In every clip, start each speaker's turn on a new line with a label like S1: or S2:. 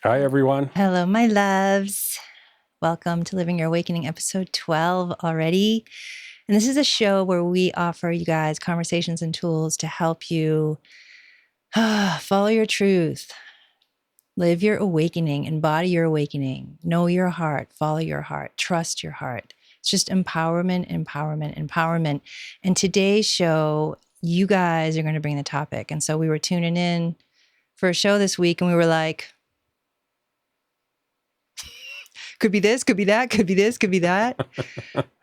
S1: Hi, everyone.
S2: Hello, my loves. Welcome to Living Your Awakening, episode 12 already. And this is a show where we offer you guys conversations and tools to help you follow your truth, live your awakening, embody your awakening, know your heart, follow your heart, trust your heart. It's just empowerment, empowerment, empowerment. And today's show, you guys are going to bring the topic. And so we were tuning in for a show this week and we were like, could be this, could be that, could be this, could be that.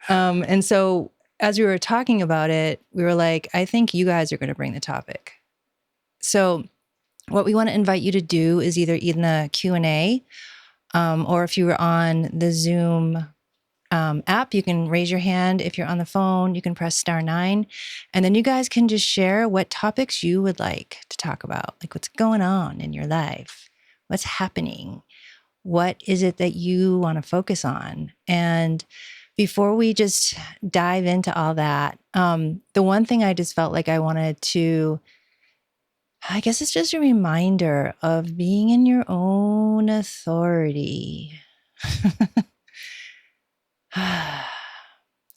S2: And so as we were talking about it, we were like, I think you guys are going to bring the topic. So what we want to invite you to do is either in the Q&A or if you were on the Zoom app, you can raise your hand. If you're on the phone, you can press *9. And then you guys can just share what topics you would like to talk about, like what's going on in your life, what's happening. What is it that you want to focus on? And before we just dive into all that, the one thing I just felt like I wanted to, I guess it's just a reminder of being in your own authority.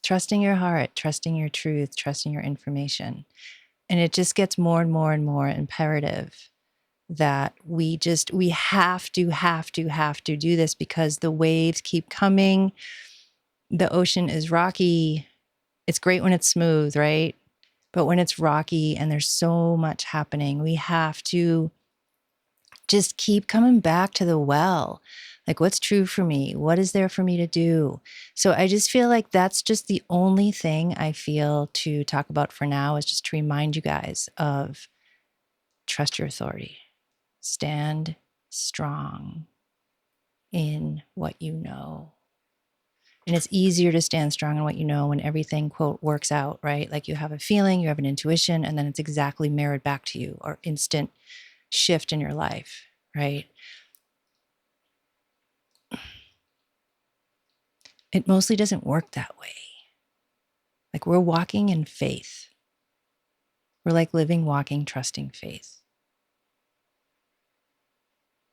S2: Trusting your heart, trusting your truth, trusting your information. And it just gets more and more and more imperative that we have to do this because the waves keep coming. The ocean is rocky. It's great when it's smooth, right? But when it's rocky and there's so much happening, we have to just keep coming back to the well. Like, what's true for me? What is there for me to do? So I just feel like that's just the only thing I feel to talk about for now, is just to remind you guys of trust your authority. Stand strong in what you know. And it's easier to stand strong in what you know when everything, quote, works out, right? Like you have a feeling, you have an intuition, and then it's exactly mirrored back to you, or instant shift in your life, right? It mostly doesn't work that way. Like we're walking in faith. We're like living, walking, trusting faith.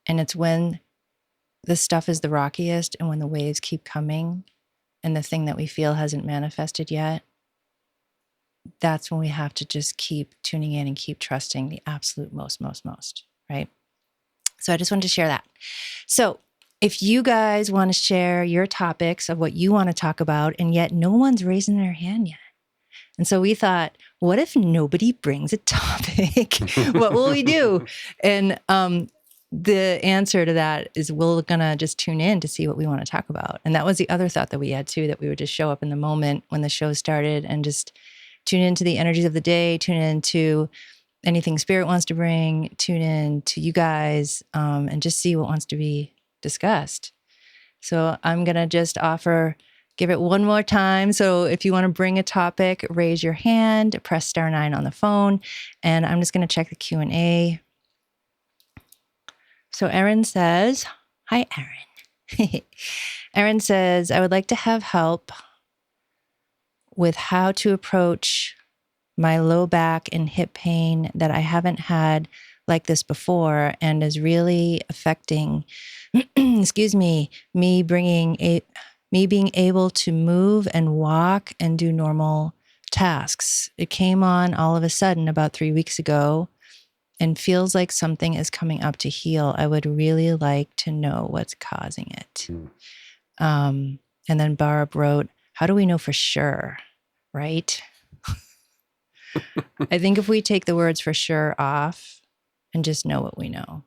S2: And it's when the stuff is the rockiest and when the waves keep coming and the thing that we feel hasn't manifested yet, that's when we have to just keep tuning in and keep trusting the absolute most, right? So I just wanted to share that. So if you guys want to share your topics of what you want to talk about, and yet no one's raising their hand yet. And so we thought, what if nobody brings a topic? What will we do? And the answer to that is we're going to just tune in to see what we want to talk about. And that was the other thought that we had too, that we would just show up in the moment when the show started and just tune into the energies of the day, tune into anything spirit wants to bring, tune in to you guys, and just see what wants to be discussed. So I'm going to just give it one more time. So if you want to bring a topic, raise your hand, press *9 on the phone, and I'm just going to check the Q&A. So Erin says, hi, Erin. Erin says, I would like to have help with how to approach my low back and hip pain that I haven't had like this before and is really affecting, excuse me, me being able to move and walk and do normal tasks. It came on all of a sudden about 3 weeks ago and feels like something is coming up to heal. I would really like to know what's causing it. And then Barb wrote, how do we know for sure, right? I think if we take the words for sure off and just know what we know,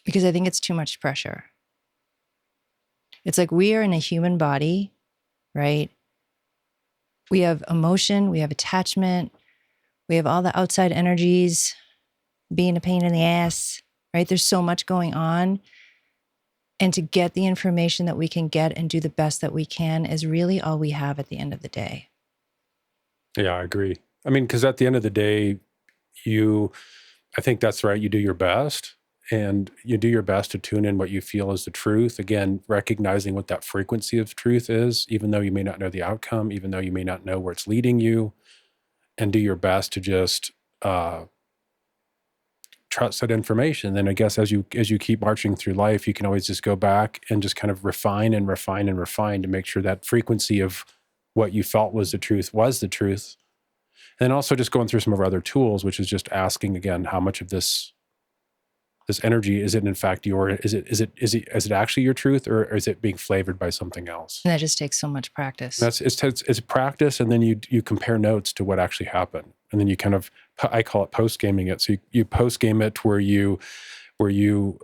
S2: because I think it's too much pressure. It's like we are in a human body, right? We have emotion, we have attachment, we have all the outside energies being a pain in the ass, right? There's so much going on. And to get the information that we can get and do the best that we can is really all we have at the end of the day.
S1: Yeah, I agree. I mean, because at the end of the day, I think that's right. You do your best, and you do your best to tune in what you feel is the truth. Again, recognizing what that frequency of truth is, even though you may not know the outcome, even though you may not know where it's leading you, and do your best to just try trust that information. Then I guess as you keep marching through life, you can always just go back and just kind of refine and refine and refine to make sure that frequency of what you felt was the truth. And also just going through some of our other tools, which is just asking again, how much of this energy is it in fact is it actually your truth, or is it being flavored by something else?
S2: And that just takes so much practice.
S1: It's practice, and then you compare notes to what actually happened, and then you kind of, I call it post gaming it. So you post game it where you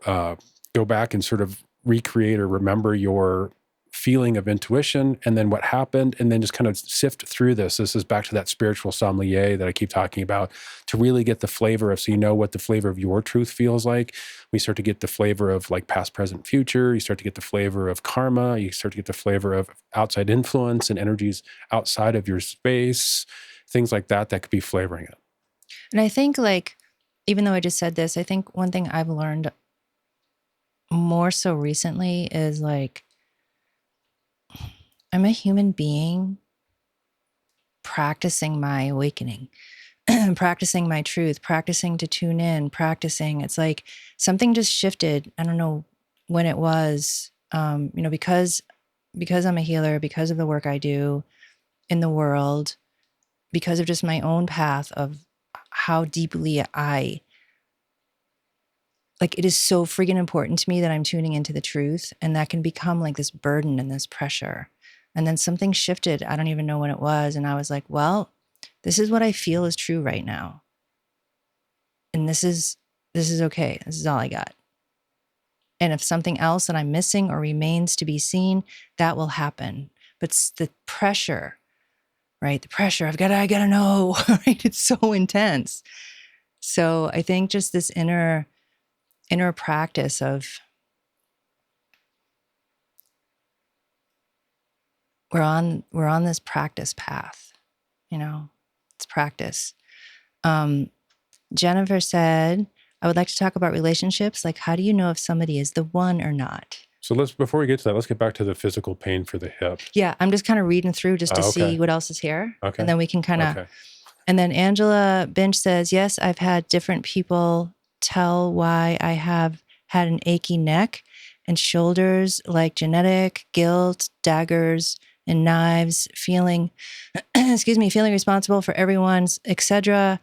S1: go back and sort of recreate or remember your feeling of intuition and then what happened, and then just kind of sift through this. This is back to that spiritual sommelier that I keep talking about, to really get the flavor of, so you know what the flavor of your truth feels like. We start to get the flavor of like past, present, future. You start to get the flavor of karma. You start to get the flavor of outside influence and energies outside of your space, things like that could be flavoring it.
S2: And I think, like, even though I just said this, I think one thing I've learned more so recently is, like, I'm a human being practicing my awakening, practicing my truth, practicing to tune in, practicing. It's like something just shifted. I don't know when it was, because I'm a healer, because of the work I do in the world, because of just my own path of how deeply it is so freaking important to me that I'm tuning into the truth, and that can become like this burden and this pressure. And then something shifted. I don't even know when it was. And I was like, well, this is what I feel is true right now. And this is okay. This is all I got. And if something else that I'm missing or remains to be seen, that will happen. But the pressure, right? The pressure, I gotta know, right? It's so intense. So I think just this inner practice of, we're on this practice path, it's practice. Jennifer said, I would like to talk about relationships. Like, how do you know if somebody is the one or not?
S1: So before we get to that, let's get back to the physical pain for the hip.
S2: Yeah, I'm just kind of reading through just to see what else is here.
S1: Okay.
S2: And then we can kind of, and then Angela Binch says, yes, I've had different people tell why I have had an achy neck and shoulders, like genetic, guilt, daggers, and knives, feeling responsible for everyone's, etc.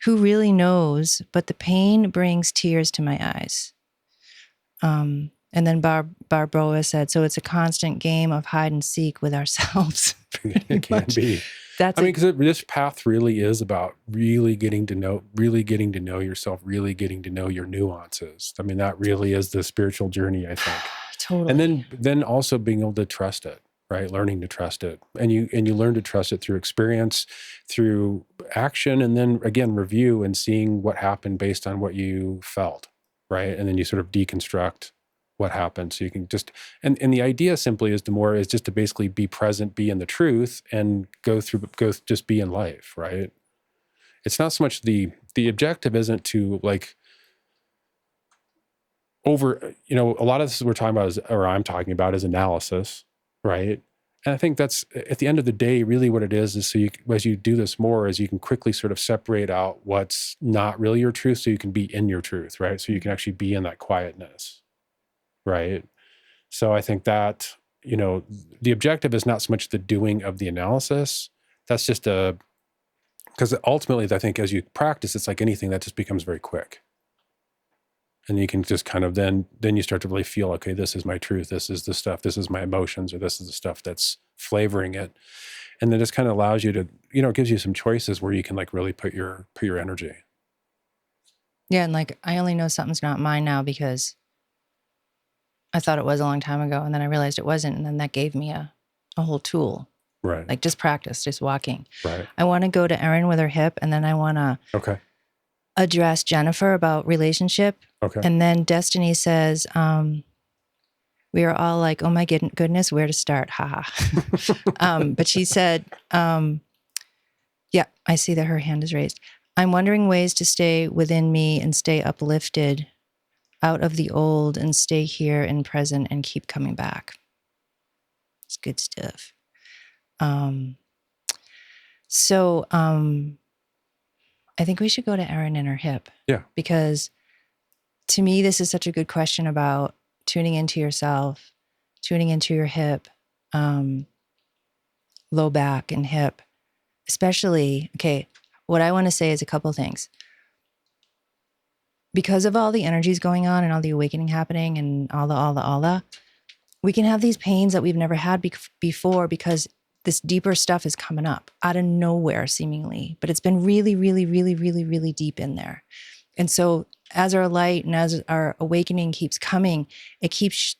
S2: Who really knows? But the pain brings tears to my eyes. And then Barbara said, so it's a constant game of hide and seek with ourselves.
S1: It can be. Because this path really is about really getting to know yourself, really getting to know your nuances. I mean, that really is the spiritual journey, I think.
S2: Totally.
S1: And then also being able to trust it, right? Learning to trust it. And you learn to trust it through experience, through action, and then again, review and seeing what happened based on what you felt, right? And then you sort of deconstruct what happened. So you can just, and the idea simply is just to basically be present, be in the truth, and just be in life, right? It's not so much the objective isn't to like over, a lot of this we're talking about I'm talking about is analysis, right? And I think that's at the end of the day, really what it is so as you do this more, is you can quickly sort of separate out what's not really your truth, so you can be in your truth, right? So you can actually be in that quietness. Right. So I think that, the objective is not so much the doing of the analysis. That's just because ultimately I think as you practice, it's like anything that just becomes very quick. And you can just kind of, then you start to really feel, okay, this is my truth. This is the stuff, this is my emotions, or this is the stuff that's flavoring it. And then just kind of allows you to, it gives you some choices where you can like really put your energy.
S2: Yeah. And like, I only know something's not mine now because I thought it was a long time ago, and then I realized it wasn't, and then that gave me a whole tool.
S1: Right.
S2: Like just practice, just walking.
S1: Right.
S2: I want to go to Erin with her hip, and then I want to address Jennifer about relationship.
S1: Okay.
S2: And then Destiny says, we are all like, oh my goodness, where to start? Haha. But she said, yeah, I see that her hand is raised. I'm wondering ways to stay within me and stay uplifted out of the old and stay here and present and keep coming back. It's good stuff. So I think we should go to Erin and her hip.
S1: Yeah.
S2: Because to me, this is such a good question about tuning into yourself, tuning into your hip, low back and hip, especially. Okay, what I want to say is a couple of things. Because of all the energies going on and all the awakening happening and all the, we can have these pains that we've never had before because this deeper stuff is coming up out of nowhere seemingly, but it's been really, really, really, really, really deep in there. And so as our light and as our awakening keeps coming, it keeps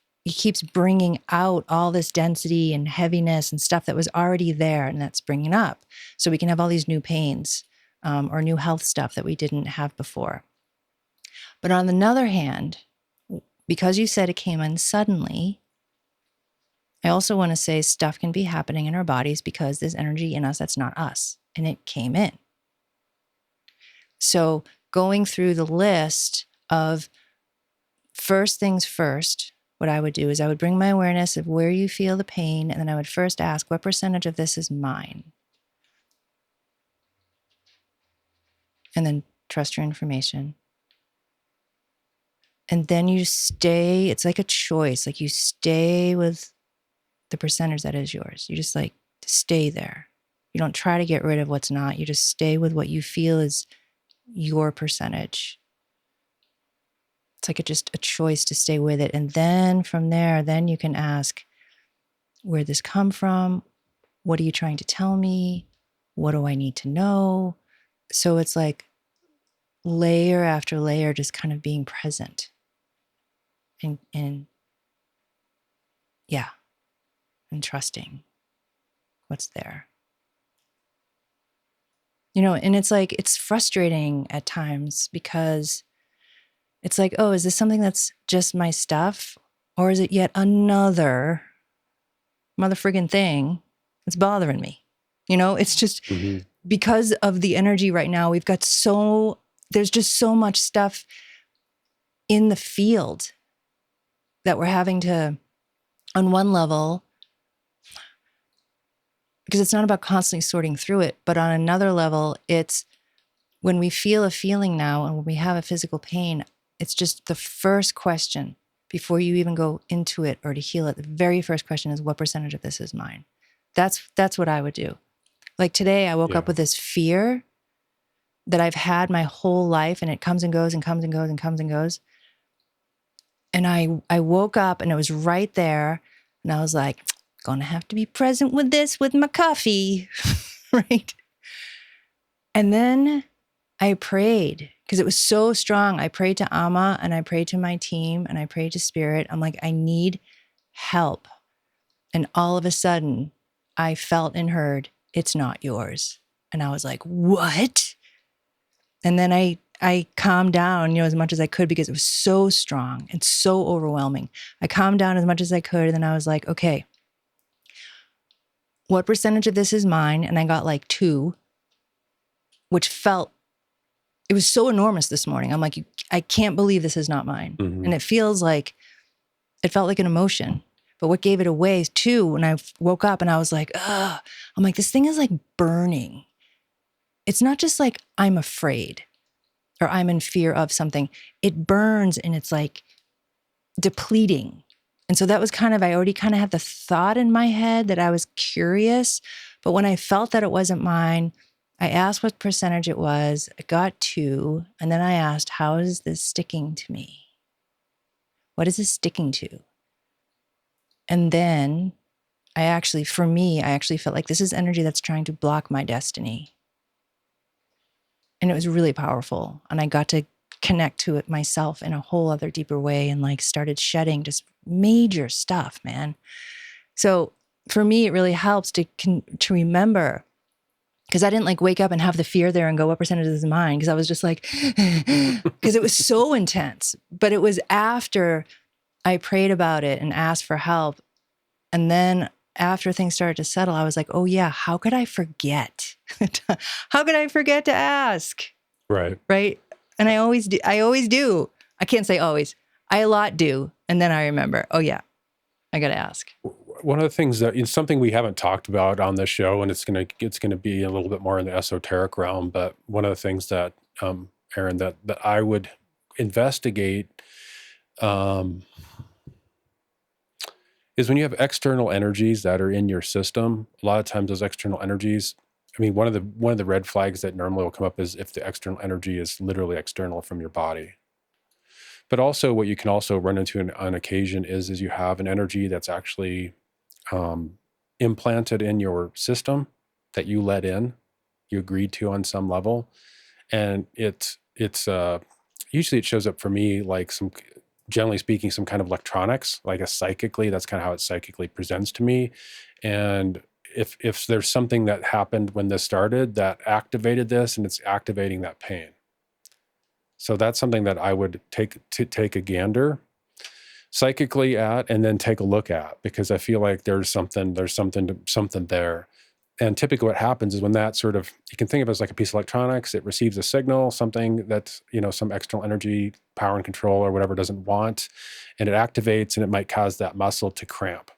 S2: bringing out all this density and heaviness and stuff that was already there, and that's bringing up. So we can have all these new pains or new health stuff that we didn't have before. But on the other hand, because you said it came in suddenly, I also want to say stuff can be happening in our bodies because there's energy in us that's not us, and it came in. So going through the list of first things first, what I would do is I would bring my awareness of where you feel the pain, and then I would first ask, what percentage of this is mine? And then trust your information. And then you stay, it's like a choice, like you stay with the percentage that is yours. You just like stay there. You don't try to get rid of what's not. You just stay with what you feel is your percentage. It's like just a choice to stay with it. And then from there, then you can ask, where'd this come from? What are you trying to tell me? What do I need to know? So it's like layer after layer, just kind of being present. And yeah, and trusting what's there. You know, and it's like, it's frustrating at times because it's like, oh, is this something that's just my stuff? Or is it yet another motherfriggin' thing that's bothering me? You know, it's just because of the energy right now, there's just so much stuff in the field that we're having to, on one level, because it's not about constantly sorting through it, but on another level, it's when we feel a feeling now and when we have a physical pain, it's just the first question before you even go into it or to heal it. The very first question is, what percentage of this is mine? That's what I would do. Like today, I woke up with this fear that I've had my whole life, and it comes and goes and comes and goes and comes and goes. And I woke up and it was right there. And I was like, gonna have to be present with this with my coffee, right? And then I prayed because it was so strong. I prayed to Amma and I prayed to my team and I prayed to Spirit. I'm like, I need help. And all of a sudden, I felt and heard, it's not yours. And I was like, what? And then I calmed down, as much as I could because it was so strong and so overwhelming. I calmed down as much as I could. And then I was like, okay, what percentage of this is mine? And I got like 2, which it was so enormous this morning. I'm like, I can't believe this is not mine. Mm-hmm. And it felt like an emotion. But what gave it away is 2, when I woke up and I was like, ugh, I'm like, this thing is like burning. It's not just like I'm afraid or I'm in fear of something. It burns and it's like depleting. And so that was I already kind of had the thought in my head that I was curious. But when I felt that it wasn't mine, I asked what percentage it was. I got 2. And then I asked, how is this sticking to me? What is this sticking to? And then I actually felt like this is energy that's trying to block my destiny. And it was really powerful. And I got to connect to it myself in a whole other deeper way and like started shedding just major stuff, man. So for me, it really helps to remember, because I didn't like wake up and have the fear there and go, what percentage is mine? Because I was just like, because it was so intense. But it was after I prayed about it and asked for help. And then after things started to settle, I was like, oh yeah, how could I forget? How could I forget to ask?
S1: Right.
S2: Right. And I always do. I can't say always. I a lot do. And then I remember, oh yeah, I got to ask.
S1: One of the things that it's something we haven't talked about on this show, and it's going to be a little bit more in the esoteric realm. But one of the things that, Aaron, that I would investigate is when you have external energies that are in your system. A lot of times those external energies, I mean, one of the red flags that normally will come up is if the external energy is literally external from your body. But also what you can also run into on occasion is you have an energy that's actually implanted in your system that you let in, you agreed to on some level. And it's usually it shows up for me like generally speaking, some kind of electronics, like psychically, that's kind of how it psychically presents to me. And if there's something that happened when this started that activated this, and it's activating that pain. So that's something that I would take a gander psychically at, and then take a look at, because I feel like there's something there. And typically what happens is when that sort of, you can think of it as like a piece of electronics, it receives a signal, something that, some external energy, power and control or whatever doesn't want, and it activates, and it might cause that muscle to cramp.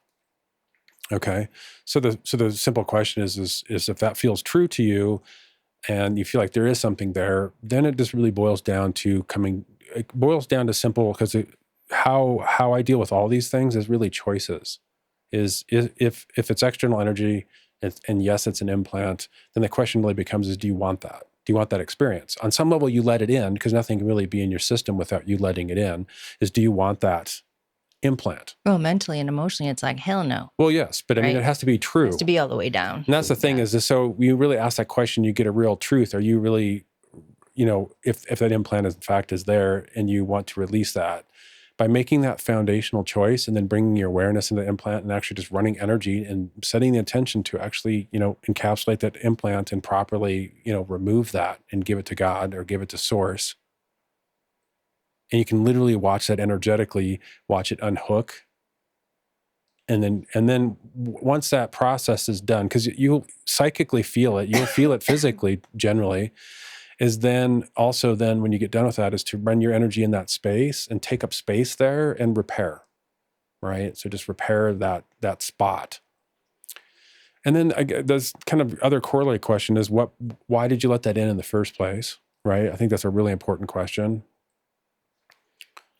S1: Okay. So the simple question is if that feels true to you and you feel like there is something there, then it just really boils down to simple, because how I deal with all these things is really choices. Is if it's external energy, and yes, it's an implant, then the question really becomes do you want that? Do you want that experience? On some level, you let it in, because nothing can really be in your system without you letting it in. Do you want that implant?
S2: Well, mentally and emotionally, it's like, hell no.
S1: Well, yes, but I mean,
S2: Right?
S1: it has to be true.
S2: It has to be all the way down.
S1: And that's the thing is so you really ask that question, you get a real truth. Are you really, if that implant in fact is there and you want to release that, by making that foundational choice and then bringing your awareness into the implant and actually just running energy and setting the intention to actually, encapsulate that implant and properly, remove that and give it to God or give it to source. And you can literally watch that energetically, watch it unhook. And then once that process is done, because you'll psychically feel it, you'll feel it physically generally, is then also when you get done with that is to run your energy in that space and take up space there and repair, right? So just repair that spot. And then there's kind of other corollary question is why did you let that in the first place, right? I think that's a really important question.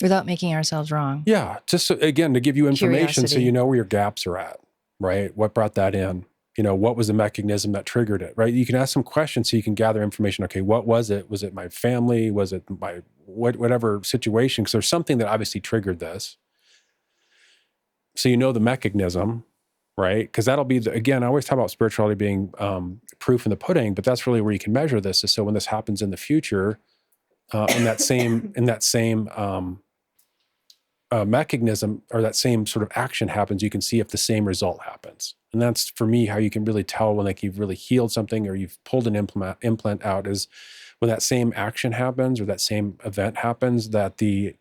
S2: Without making ourselves wrong.
S1: Yeah, just again, to give you information
S2: Curiosity.
S1: so you know where your gaps are at, right? What brought that in? What was the mechanism that triggered it, right? You can ask some questions so you can gather information. Okay, what was it? Was it my family? Was it my whatever situation? Because there's something that obviously triggered this. So you know the mechanism, right? Because that'll be, again, I always talk about spirituality being proof in the pudding, but that's really where you can measure this. Is so when this happens in the future, in that same mechanism or that same sort of action happens, you can see if the same result happens. And that's for me how you can really tell when like you've really healed something or you've pulled an implant out, is when that same action happens or that same event happens, that the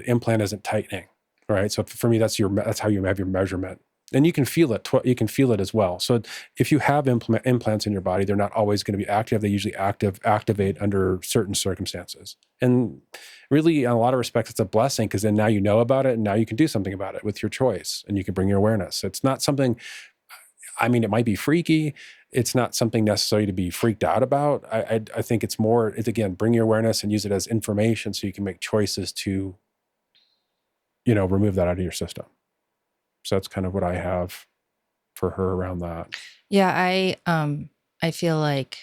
S1: implant isn't tightening, right? So for me, that's how you have your measurement. And you can feel it. You can feel it as well. So if you have implants in your body, they're not always going to be active. They usually activate under certain circumstances. And really, in a lot of respects, it's a blessing, because then now you know about it, and now you can do something about it with your choice, and you can bring your awareness. It's not something. I mean, it might be freaky. It's not something necessarily to be freaked out about. I think it's more. It's again, bring your awareness and use it as information, so you can make choices to, remove that out of your system. So that's kind of what I have for her around that.
S2: Yeah, I feel like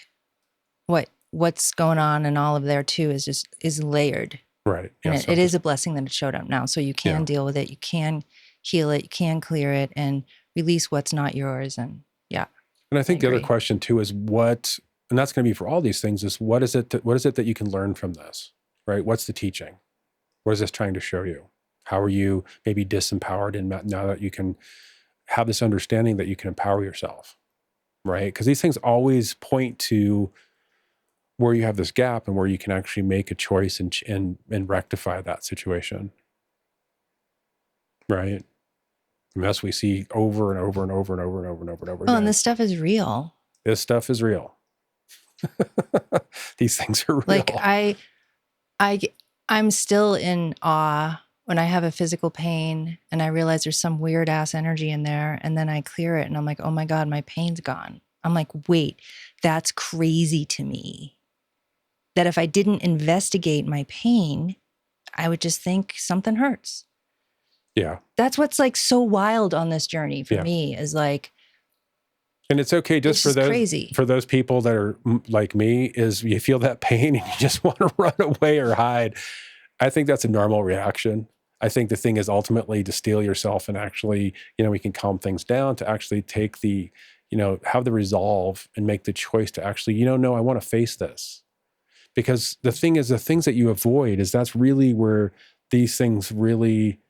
S2: what's going on and all of there too is layered.
S1: Right.
S2: And
S1: Yeah,
S2: it is a blessing that it showed up now. So you can deal with it, you can heal it, you can clear it and release what's not yours. And yeah.
S1: And I think the other question too is and that's going to be for all these things, is what is it that you can learn from this, right? What's the teaching? What is this trying to show you? How are you maybe disempowered now that you can have this understanding that you can empower yourself, right? Because these things always point to where you have this gap and where you can actually make a choice and rectify that situation, right? And that's what we see over and over and over and over and over and over and over again.
S2: Oh, and this stuff is real.
S1: This stuff is real. These things are real.
S2: Like I'm still in awe when I have a physical pain and I realize there's some weird ass energy in there, and then I clear it and I'm like, oh my God, my pain's gone. I'm like, wait, that's crazy to me. that if I didn't investigate my pain, I would just think something hurts.
S1: Yeah.
S2: That's what's like so wild on this journey for
S1: Yeah.
S2: me, is like,
S1: And it's okay just
S2: it's
S1: for
S2: just
S1: those
S2: crazy.
S1: for those people that are like me, is you feel that pain and you just want to run away or hide. I think that's a normal reaction. I think the thing is ultimately to steel yourself and actually, we can calm things down, to actually take the, have the resolve and make the choice to actually, no, I want to face this. Because the thing is, the things that you avoid, is that's really where these things really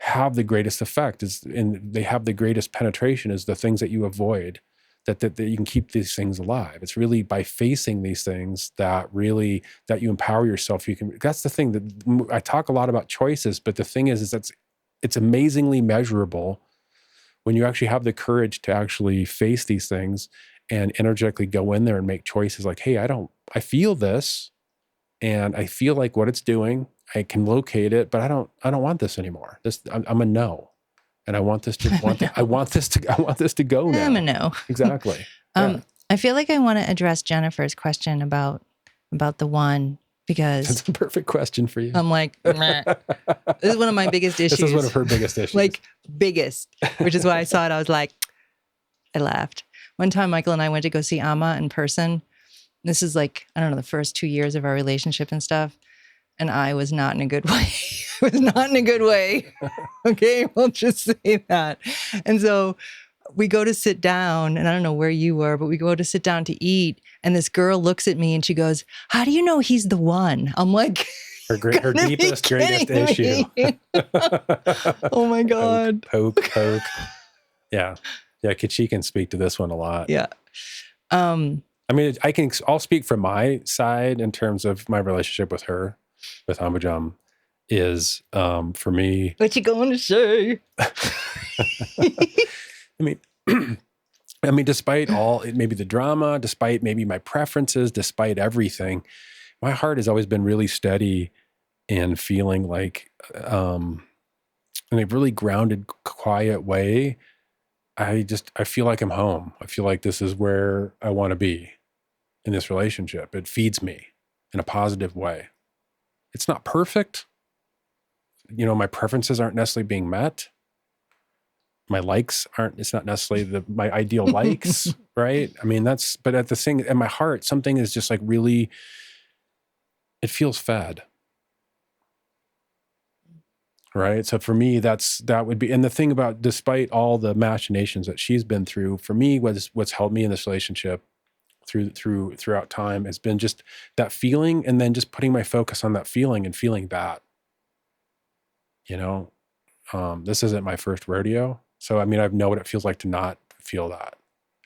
S1: have the greatest effect, and they have the greatest penetration, is the things that you avoid, that you can keep these things alive. It's really by facing these things that you empower yourself. That's the thing, that I talk a lot about choices, but the thing is it's amazingly measurable when you actually have the courage to actually face these things and energetically go in there and make choices like, hey, I feel this, and I feel like what it's doing, I can locate it, but I don't want this anymore. I'm a no. And I want this to I want this to go now.
S2: I'm a no.
S1: Exactly. Yeah.
S2: I feel like I want to address Jennifer's question about the one, because
S1: That's a perfect question for you.
S2: I'm like, meh. This is one of my biggest issues.
S1: This is one of her biggest issues.
S2: Like, biggest, which is why I saw it. I was like, I laughed. One time, Michael and I went to go see Amma in person. This is like, I don't know, the first 2 years of our relationship and stuff. And I was not in a good way. I was not in a good way. Okay, we'll just say that. And so we go to sit down, and I don't know where you were, but we go to sit down to eat. And this girl looks at me and she goes, "How do you know he's the one?" I'm like,
S1: her deepest, greatest issue.
S2: Oh my God.
S1: Poke. Yeah. She can speak to this one a lot.
S2: Yeah.
S1: I mean, I'll speak from my side in terms of my relationship with her, with Amajam, is for me.
S2: What you going to say?
S1: I mean, despite all, maybe the drama, despite maybe my preferences, despite everything, my heart has always been really steady and feeling like, in a really grounded, quiet way, I feel like I'm home. I feel like this is where I want to be in this relationship. It feeds me in a positive way. It's not perfect. My preferences aren't necessarily being met. My likes it's not necessarily my ideal likes, right? I mean, but at the thing, in my heart, something is just like really, it feels fed. Right. So for me, that would be, and the thing about, despite all the machinations that she's been through, for me, what's helped me in this relationship throughout time has been just that feeling, and then just putting my focus on that feeling and feeling that, this isn't my first rodeo. So, I mean, I know what it feels like to not feel that.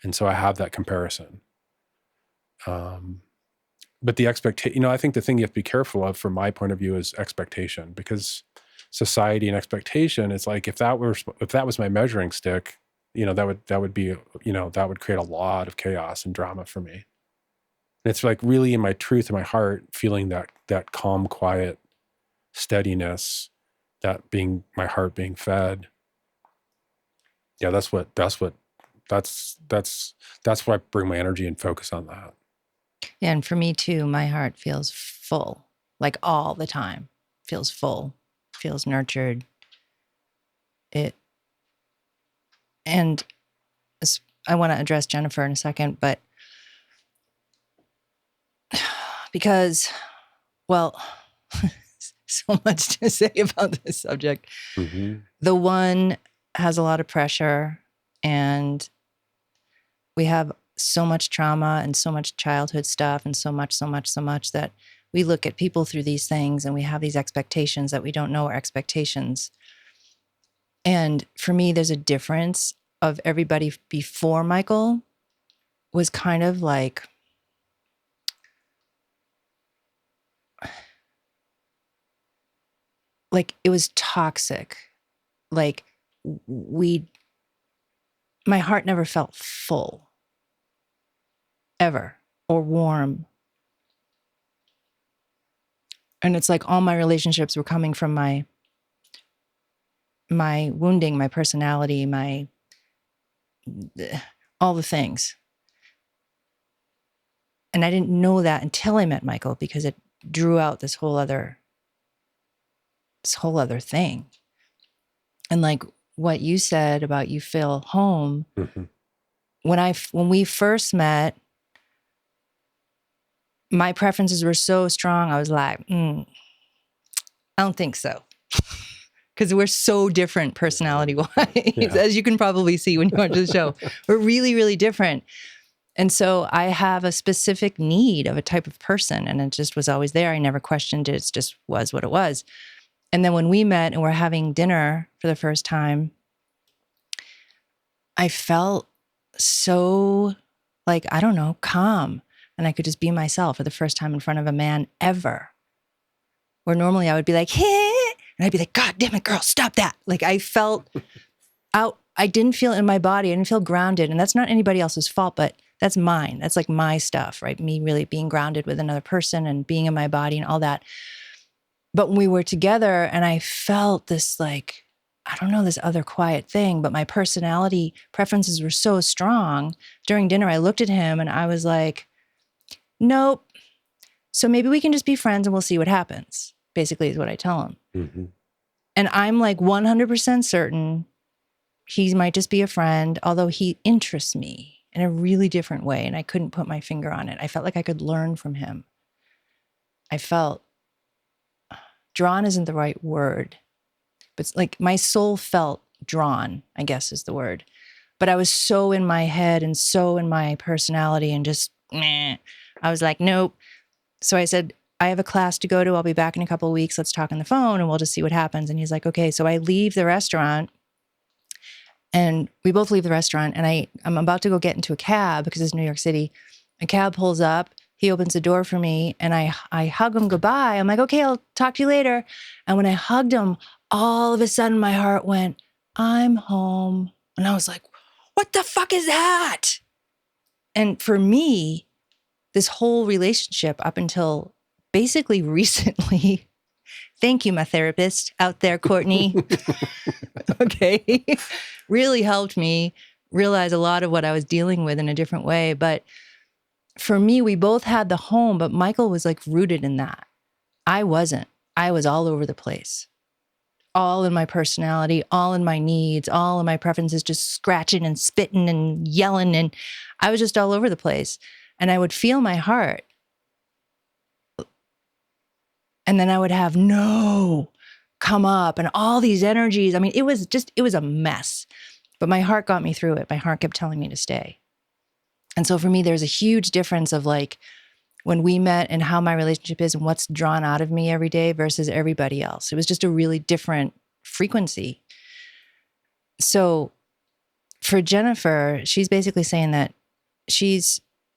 S1: And so I have that comparison. But the expectation, I think the thing you have to be careful of from my point of view is expectation, because society and expectation, it's like, if that was my measuring stick, that would be, that would create a lot of chaos and drama for me. And it's like really in my truth, in my heart, feeling that calm, quiet steadiness, my heart being fed. Yeah, that's why I bring my energy and focus on that.
S2: Yeah, and for me too, my heart feels full, like all the time. Feels full, feels nurtured. And I want to address Jennifer in a second, but because, well, so much to say about this subject.
S1: Mm-hmm.
S2: The one has a lot of pressure, and we have so much trauma and so much childhood stuff and so much that we look at people through these things, and we have these expectations that we don't know are expectations. And for me, there's a difference of everybody before Michael was kind of like, it was toxic. Like my heart never felt full ever, or warm. And it's like all my relationships were coming from my wounding, my personality, all the things. And I didn't know that until I met Michael, because it drew out this whole other thing. And like what you said about you feel home,
S1: Mhm.
S2: when we first met, my preferences were so strong. I was like, I don't think so. Because we're so different personality-wise,
S1: Yeah.
S2: as you can probably see when you watch the show. We're really, really different. And so I have a specific need of a type of person, and it just was always there. I never questioned it. It just was what it was. And then when we met and we're having dinner for the first time, I felt so, like, I don't know, calm. And I could just be myself for the first time in front of a man ever. Where normally I would be like, hey, and I'd be like, God damn it, girl, stop that. Like, I felt out. I didn't feel it in my body. I didn't feel grounded. And that's not anybody else's fault, but that's mine. That's like my stuff, right? Me really being grounded with another person and being in my body and all that. But when we were together and I felt this, like, I don't know, this other quiet thing, but my personality preferences were so strong. During dinner, I looked at him and I was like, nope. So maybe we can just be friends and we'll see what happens, basically is what I tell him.
S1: Mm-hmm.
S2: And I'm like 100% certain he might just be a friend, although he interests me in a really different way. And I couldn't put my finger on it. I felt like I could learn from him. I felt drawn isn't the right word, but it's like my soul felt drawn, I guess is the word. But I was so in my head and so in my personality and just, meh. I was like, nope. So I said, I have a class to go to. I'll be back in a couple of weeks. Let's talk on the phone and we'll just see what happens. And he's like, okay. So I leave the restaurant and we both leave the restaurant and I'm about to go get into a cab because it's New York City. A cab pulls up. He opens the door for me and I hug him goodbye. I'm like, okay, I'll talk to you later. And when I hugged him, all of a sudden my heart went, I'm home. And I was like, what the fuck is that? And for me, this whole relationship up until basically recently, thank you, my therapist out there, Courtney. Okay. Really helped me realize a lot of what I was dealing with in a different way. But for me, we both had the home, but Michael was like rooted in that. I wasn't. I was all over the place, all in my personality, all in my needs, all in my preferences, just scratching and spitting and yelling. And I was just all over the place. And I would feel my heart. And then I would have no come up and all these energies. I mean, it was a mess. But my heart got me through it. My heart kept telling me to stay. And so for me, there's a huge difference of like when we met and how my relationship is and what's drawn out of me every day versus everybody else. It was just a really different frequency. So for Jennifer, she's basically saying that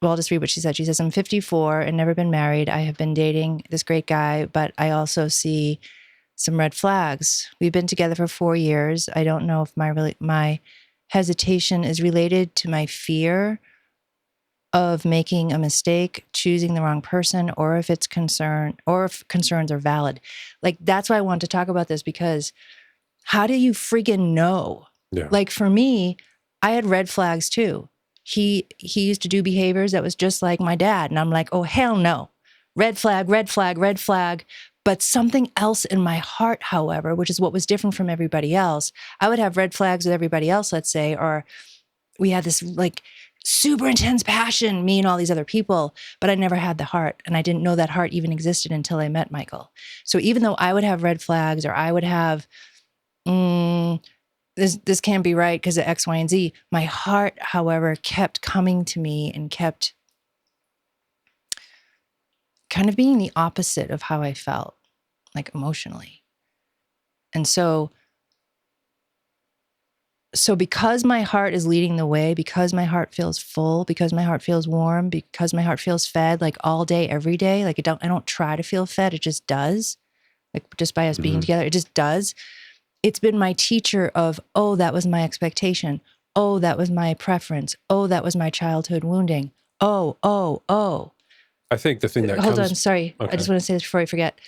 S2: well, I'll just read what she said. She says, I'm 54 and never been married. I have been dating this great guy, but I also see some red flags. We've been together for 4 years. I don't know if my hesitation is related to my fear of making a mistake, choosing the wrong person, or if it's if concerns are valid. Like, that's why I want to talk about this, because how do you friggin' know?
S1: Yeah.
S2: Like for me, I had red flags too. He used to do behaviors that was just like my dad. And I'm like, oh, hell no. Red flag, red flag, red flag. But something else in my heart, however, which is what was different from everybody else, I would have red flags with everybody else, let's say, or we had this like super intense passion, me and all these other people, but I never had the heart. And I didn't know that heart even existed until I met Michael. So even though I would have red flags or I would have, this can't be right because of X, Y, and Z. My heart, however, kept coming to me and kept kind of being the opposite of how I felt, like emotionally. And so because my heart is leading the way, because my heart feels full, because my heart feels warm, because my heart feels fed, like all day, every day, like I don't try to feel fed. It just does. Like just by us being together, it just does. It's been my teacher of, oh, that was my expectation. Oh, that was my preference. Oh, that was my childhood wounding. Oh.
S1: I think the thing that
S2: Hold on, sorry.
S1: Okay.
S2: I just want to say this before I forget.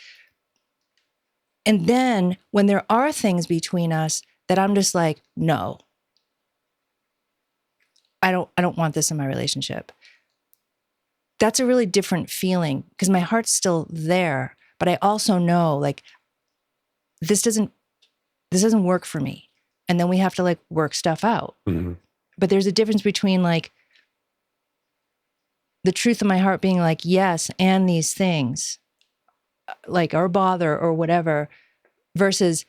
S2: And then when there are things between us that I'm just like, no, I don't want this in my relationship. that's a really different feeling because my heart's still there, but I also know like this doesn't work for me. And then we have to like work stuff out.
S1: Mm-hmm.
S2: But there's a difference between like the truth of my heart being like, yes, and these things like or bother or whatever, versus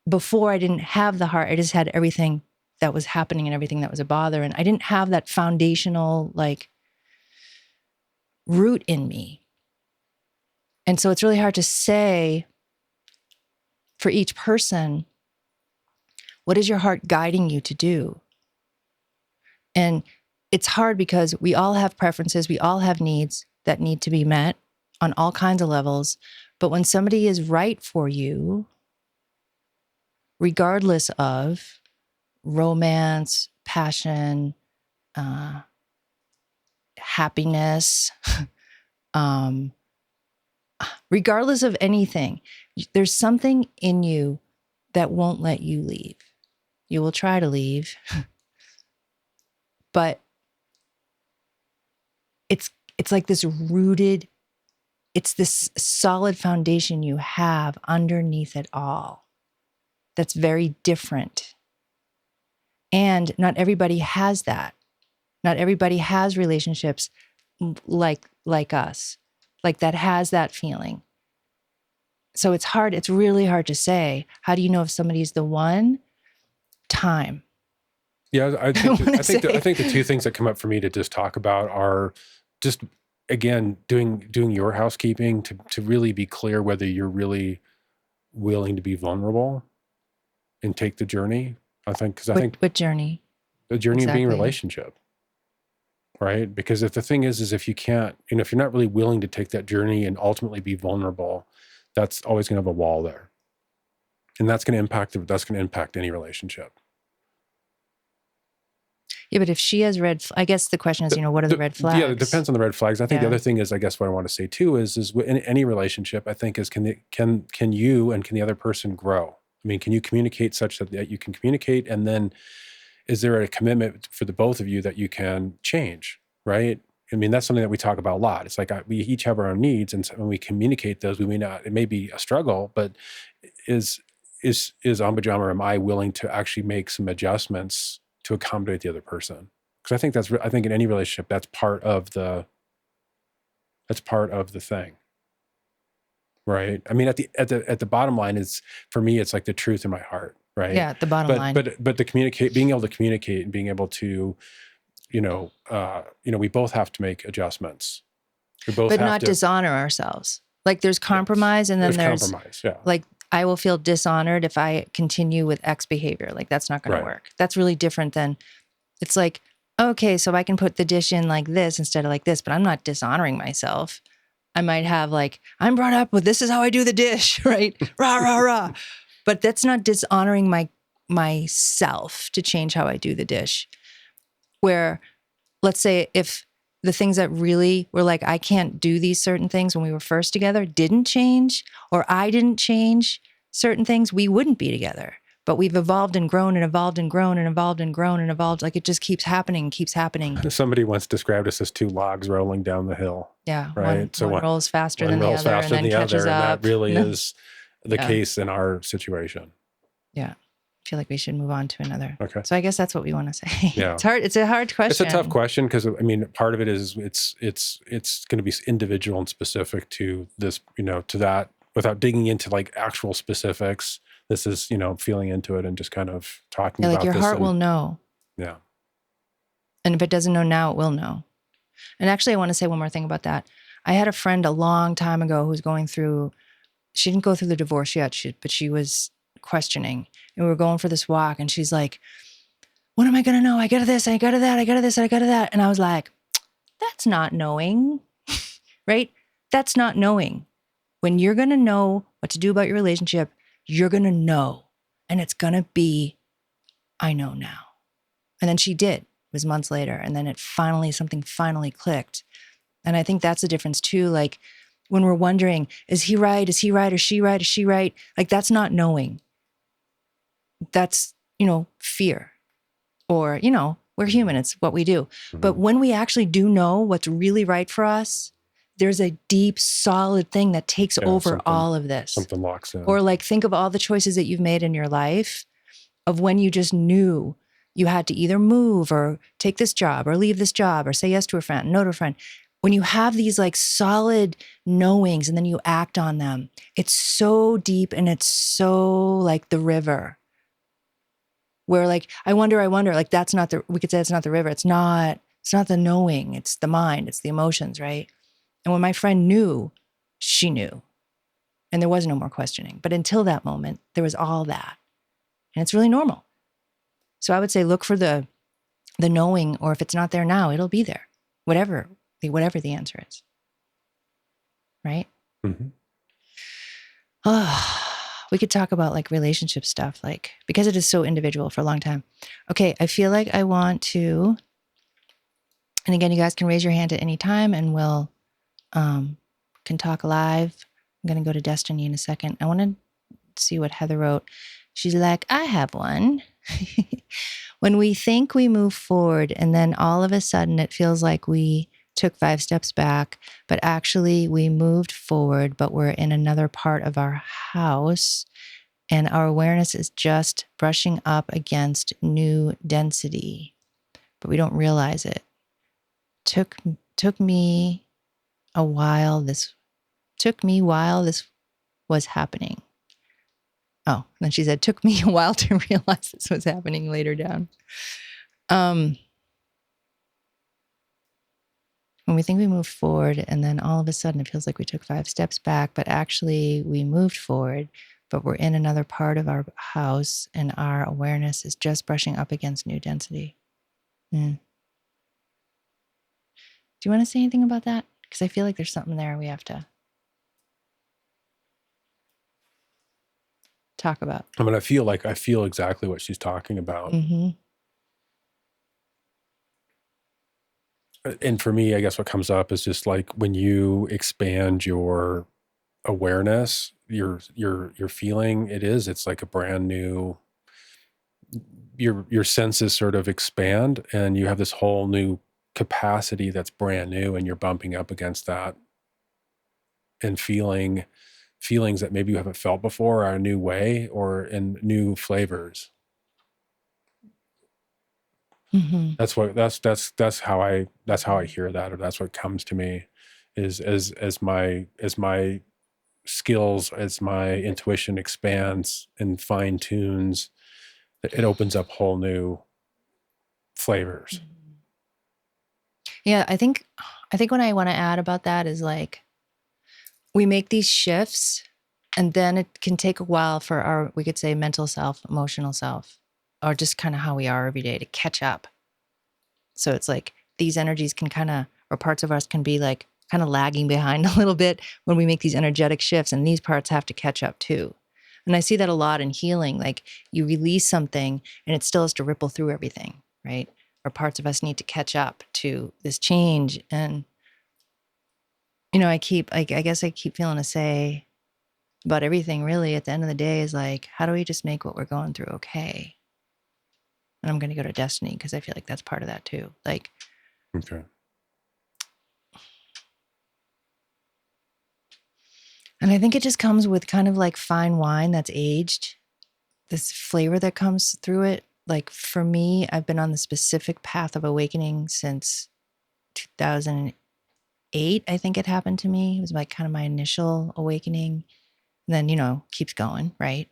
S2: before I didn't have the heart. I just had everything that was happening and everything that was a bother. And I didn't have that foundational like root in me. And so it's really hard to say for each person, what is your heart guiding you to do? And it's hard because we all have preferences. We all have needs that need to be met on all kinds of levels. But when somebody is right for you, regardless of romance, passion, happiness, regardless of anything, there's something in you that won't let you leave. You will try to leave, but it's like this rooted, it's this solid foundation you have underneath it all that's very different. And not everybody has that. Not everybody has relationships like us, like that has that feeling. So it's hard. It's really hard to say. How do you know if somebody's the one? Time.
S1: Yeah, I think the two things that come up for me to just talk about are just, again, doing your housekeeping to really be clear whether you're really willing to be vulnerable and take the journey. I think
S2: what journey?
S1: The journey of being a
S2: Exactly.
S1: relationship, right? Because if the thing is if you can't, if you're not really willing to take that journey and ultimately be vulnerable, that's always going to have a wall there, and that's going to impact any relationship.
S2: Yeah, but if she has I guess the question is, what are the red flags?
S1: Yeah, it depends on the red flags. I think
S2: Yeah.
S1: the other thing is, I guess what I want to say too is in any relationship, I think is can you and can the other person grow? I mean, can you communicate such that you can communicate, and then is there a commitment for the both of you that you can change, right? I mean, that's something that we talk about a lot. It's like we each have our own needs, and so when we communicate those, we may not. It may be a struggle, but is Ambajam or am I willing to actually make some adjustments to accommodate the other person? Because I think in any relationship, that's part of the thing, right? I mean, at the bottom line is, for me, it's like the truth in my heart, right?
S2: Yeah, the bottom line.
S1: But being able to communicate and being able to, we both have to make adjustments. We both
S2: but
S1: have
S2: not
S1: to
S2: dishonor ourselves. Like there's compromise, and then there's
S1: compromise. Yeah.
S2: like I will feel dishonored if I continue with X behavior. Like that's not going to work. That's really different than it's like, okay, so I can put the dish in like this instead of like this, but I'm not dishonoring myself. I might have like, I'm brought up with this is how I do the dish, right? Rah, rah, rah. But that's not dishonoring myself to change how I do the dish. Where, let's say if the things that really were like, I can't do these certain things when we were first together didn't change, or I didn't change certain things, we wouldn't be together. But we've evolved and grown and evolved and grown and evolved and grown and evolved. Like it just keeps happening, keeps happening.
S1: Somebody once described us as two logs rolling down the hill.
S2: Yeah.
S1: Right.
S2: One rolls faster than the other and then catches up.
S1: And that really is the case in our situation.
S2: Yeah. I feel like we should move on to another.
S1: Okay.
S2: So I guess that's what we want to say.
S1: Yeah.
S2: It's hard. It's a hard question.
S1: It's a tough question because I mean, part of it is it's going to be individual and specific to this, to that, without digging into like actual specifics. This is, feeling into it and just kind of talking about
S2: like your
S1: this.
S2: heart will know.
S1: Yeah.
S2: And if it doesn't know now, it will know. And actually, I want to say one more thing about that. I had a friend a long time ago who was going through, she didn't go through the divorce yet, but she was questioning. And we were going for this walk and she's like, when am I going to know? I got to this, I got to that, I got to this, I got to that. And I was like, that's not knowing, right? That's not knowing. When you're going to know what to do about your relationship, you're going to know. And it's going to be, I know now. And then she did. It was months later. And then something finally clicked. And I think that's the difference too. Like when we're wondering, is he right? Is he right? Is she right? Is she right? Like that's not knowing. That's, fear or, We're human. It's what we do. But when we actually do know what's really right for us, there's a deep, solid thing that takes over all of this.
S1: Something locks in.
S2: Or like, think of all the choices that you've made in your life of when you just knew you had to either move or take this job or leave this job or say yes to a friend, no to a friend. When you have these like solid knowings and then you act on them, it's so deep and it's so like the river. Where like, I wonder, like that's not we could say it's not the river. It's not the knowing, it's the mind, it's the emotions, right? And when my friend knew, she knew. And there was no more questioning. But until that moment, there was all that. And it's really normal. So I would say look for the knowing, or if it's not there now, it'll be there. Whatever the answer is. Right?
S1: Mm-hmm.
S2: We could talk about like relationship stuff, like, because it is so individual for a long time. Okay, I feel like I want to, and again, you guys can raise your hand at any time and we'll can talk live. I'm going to go to Destiny in a second. I want to see what Heather wrote. She's like, I have one. When we think we move forward and then all of a sudden it feels like we took 5 steps back, but actually we moved forward, but we're in another part of our house and our awareness is just brushing up against new density, but we don't realize it. Took me while this was happening. Oh, and then she said, took me a while to realize this was happening later down. When we think we moved forward and then all of a sudden it feels like we took 5 steps back, but actually we moved forward, but we're in another part of our house and our awareness is just brushing up against new density. Do you want to say anything about that? Because I feel like there's something there we have to talk about.
S1: I mean, I feel exactly what she's talking about.
S2: Mm-hmm.
S1: And for me, I guess what comes up is just like when you expand your awareness, your feeling, it's like a brand new, your senses sort of expand and you have this whole new capacity that's brand new and you're bumping up against that and feelings that maybe you haven't felt before are a new way or in new flavors.
S2: Mm-hmm.
S1: That's how I hear that, or that's what comes to me is as my skills, as my intuition expands and fine tunes, it opens up whole new flavors.
S2: Yeah, I think what I want to add about that is like we make these shifts and then it can take a while for our, we could say mental self, emotional self, or just kind of how we are every day to catch up. So it's like these energies can kind of, or parts of us can be like kind of lagging behind a little bit when we make these energetic shifts, and these parts have to catch up too. And I see that a lot in healing. Like you release something and it still has to ripple through everything, right? Or parts of us need to catch up to this change. And, you know, I guess I keep feeling to say about everything really at the end of the day is like, how do we just make what we're going through okay? And I'm going to go to Destiny because I feel like that's part of that too. Like,
S1: okay.
S2: And I think it just comes with kind of like fine wine that's aged, this flavor that comes through it. Like for me, I've been on the specific path of awakening since 2008. I think it happened to me. It was like kind of my initial awakening. And then, you know, keeps going, right?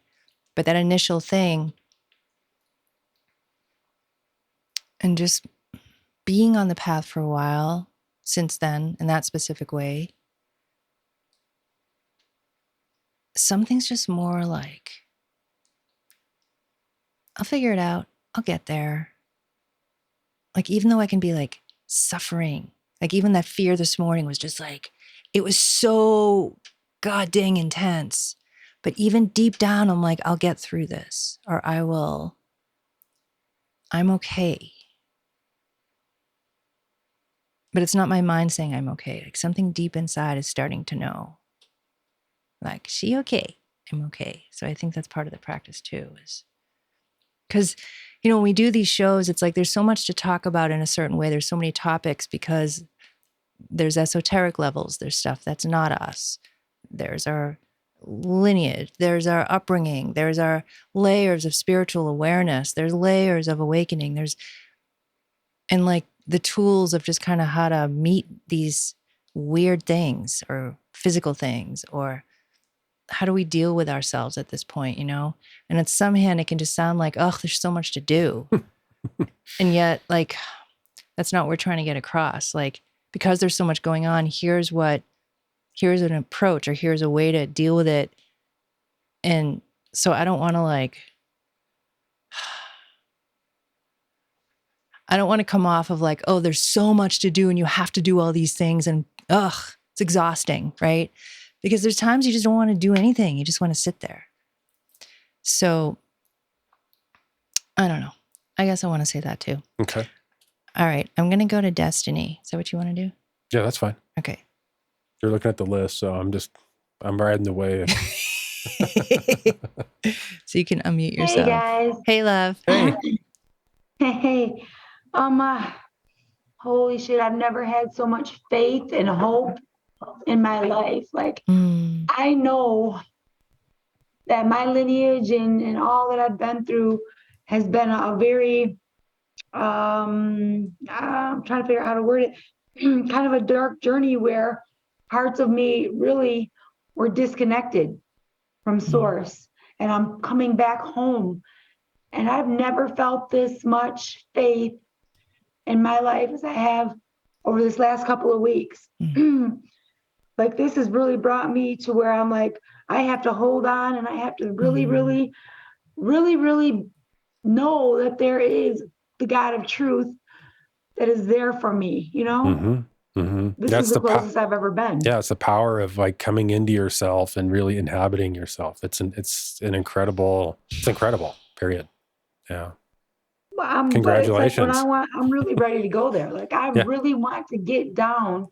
S2: But that initial thing and just being on the path for a while since then in that specific way, something's just more like, I'll figure it out. I'll get there. Like, even though I can be like suffering, like even that fear this morning was just like, it was so god dang intense. But even deep down, I'm like, I'll get through this, or I'm okay. But it's not my mind saying I'm okay. Like something deep inside is starting to know, like, she okay, I'm okay. So I think that's part of the practice too, is because you know, when we do these shows, it's like there's so much to talk about in a certain way. There's so many topics because there's esoteric levels. There's stuff that's not us. There's our lineage. There's our upbringing. There's our layers of spiritual awareness. There's layers of awakening. And like the tools of just kind of how to meet these weird things or physical things, or how do we deal with ourselves at this point, you know? And on some hand, it can just sound like, oh, there's so much to do. And yet, like, that's not what we're trying to get across. Like, because there's so much going on, here's an approach, or here's a way to deal with it. And so I don't want to come off of like, oh, there's so much to do and you have to do all these things and it's exhausting, right? Because there's times you just don't want to do anything. You just want to sit there. So I don't know. I guess I want to say that too.
S1: Okay.
S2: All right. I'm going to go to Destiny. Is that what you want to do?
S1: Yeah, that's fine.
S2: Okay.
S1: You're looking at the list, so I'm riding the wave.
S2: So you can unmute yourself.
S3: Hey guys.
S2: Hey, love.
S1: Hey.
S3: Hey. Holy shit, I've never had so much faith and hope in my life. Like, I know that my lineage and all that I've been through has been a very, I'm trying to figure out how to word it, kind of a dark journey where parts of me really were disconnected from source. And I'm coming back home. And I've never felt this much faith in my life as I have over this last couple of weeks. Like, this has really brought me to where I'm like, I have to hold on, and I have to really, really, really, really know that there is the God of truth that is there for me, you know? This is the closest I've ever been.
S1: Yeah, it's the power of like coming into yourself and really inhabiting yourself. It's incredible, period. Yeah.
S3: Well,
S1: congratulations.
S3: Like I'm really ready to go there. Like, I really want to get down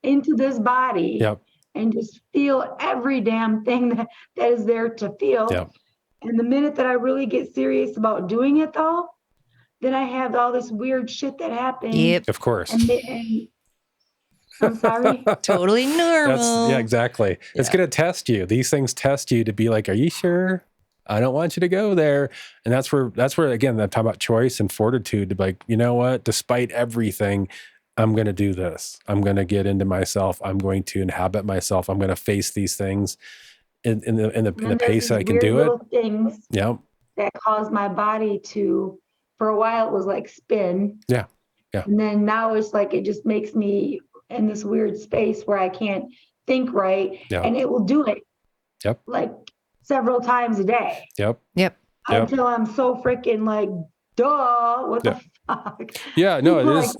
S3: into this body and just feel every damn thing that is there to feel.
S1: Yep.
S3: And the minute that I really get serious about doing it, though, then I have all this weird shit that happens.
S2: Yep.
S1: Of course.
S3: And I'm sorry.
S2: Totally normal.
S1: Yeah, exactly. Yeah. It's going to test you. These things test you to be like, are you sure? I don't want you to go there. And that's where again, I'm talking about choice and fortitude to be like, you know what, despite everything, I'm going to do this. I'm going to get into myself. I'm going to inhabit myself. I'm going to face these things in the pace that I can do it.
S3: Things that cause my body to, for a while it was like spin.
S1: Yeah.
S3: And then now it's like, it just makes me in this weird space where I can't think right. And it will do it.
S1: Yep.
S3: Like several times a day.
S1: Yep.
S3: Until I'm so freaking like, duh, what the fuck?
S1: Yeah, no, it is.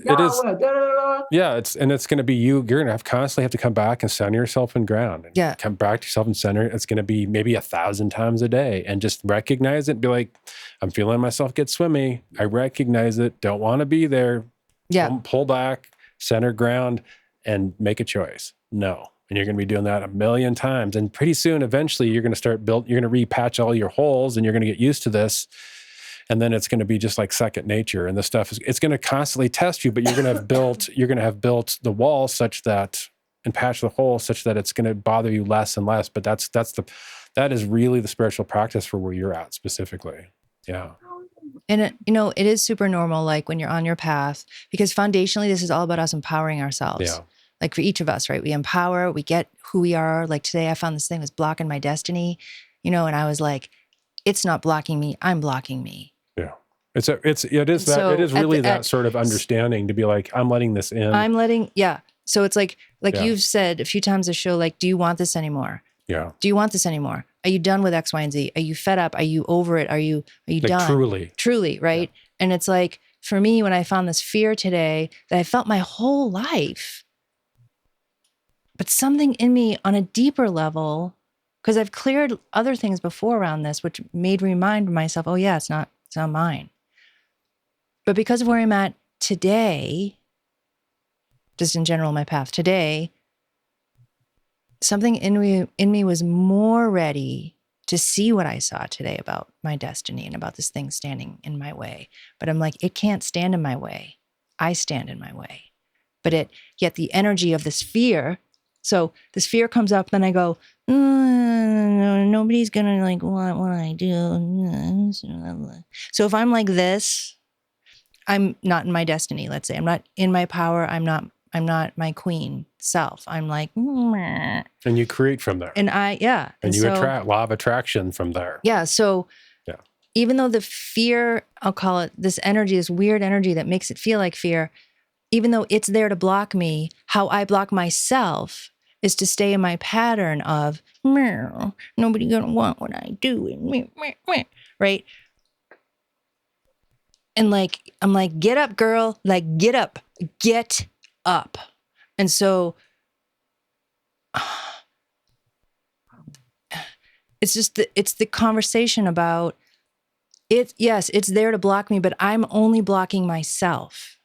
S1: Yeah, it's going to be you. You're going to constantly have to come back and center yourself and ground. And come back to yourself and center. It's going to be maybe 1,000 times a day, and just recognize it and be like, I'm feeling myself get swimmy. I recognize it. Don't want to be there.
S2: Yeah.
S1: Pull back, center ground, and make a choice. No. And you're going to be doing that 1,000,000 times. And pretty soon, eventually, you're going to you're going to repatch all your holes, and you're going to get used to this. And then it's going to be just like second nature. And the stuff it's going to constantly test you, but you're going to have built the wall such that, and patch the hole such that it's going to bother you less and less. But that is really the spiritual practice for where you're at specifically. Yeah.
S2: And it is super normal, like when you're on your path, because foundationally, this is all about us empowering ourselves.
S1: Yeah.
S2: Like for each of us, right? We empower, we get who we are. Like today I found this thing was blocking my destiny, and I was like, it's not blocking me, I'm blocking me.
S1: Yeah. It is really that sort of understanding to be like, I'm letting this in.
S2: So it's like you've said a few times this show, like, do you want this anymore?
S1: Yeah.
S2: Do you want this anymore? Are you done with X, Y, and Z? Are you fed up? Are you over it? Are you done? Truly, right? Yeah. And it's like, for me, when I found this fear today that I felt my whole life, but something in me on a deeper level, because I've cleared other things before around this, which made me remind myself, oh yeah, it's not mine. But because of where I'm at today, just in general, my path today, something in me was more ready to see what I saw today about my destiny and about this thing standing in my way. But I'm like, it can't stand in my way. I stand in my way. But yet the energy of this fear, so this fear comes up, then I go, nobody's gonna like want what I do. So if I'm like this, I'm not in my destiny, let's say. I'm not in my power. I'm not my queen self. I'm like, meh.
S1: And you create from there.
S2: And
S1: And you attract, law of attraction from there.
S2: Yeah. So
S1: yeah.
S2: Even though the fear, I'll call it this energy, this weird energy that makes it feel like fear, even though it's there to block me, how I block myself is to stay in my pattern of, nobody gonna want what I do. Right? And like, I'm like, get up, girl. Like, get up. And so it's just it's the conversation about it. Yes, it's there to block me, but I'm only blocking myself.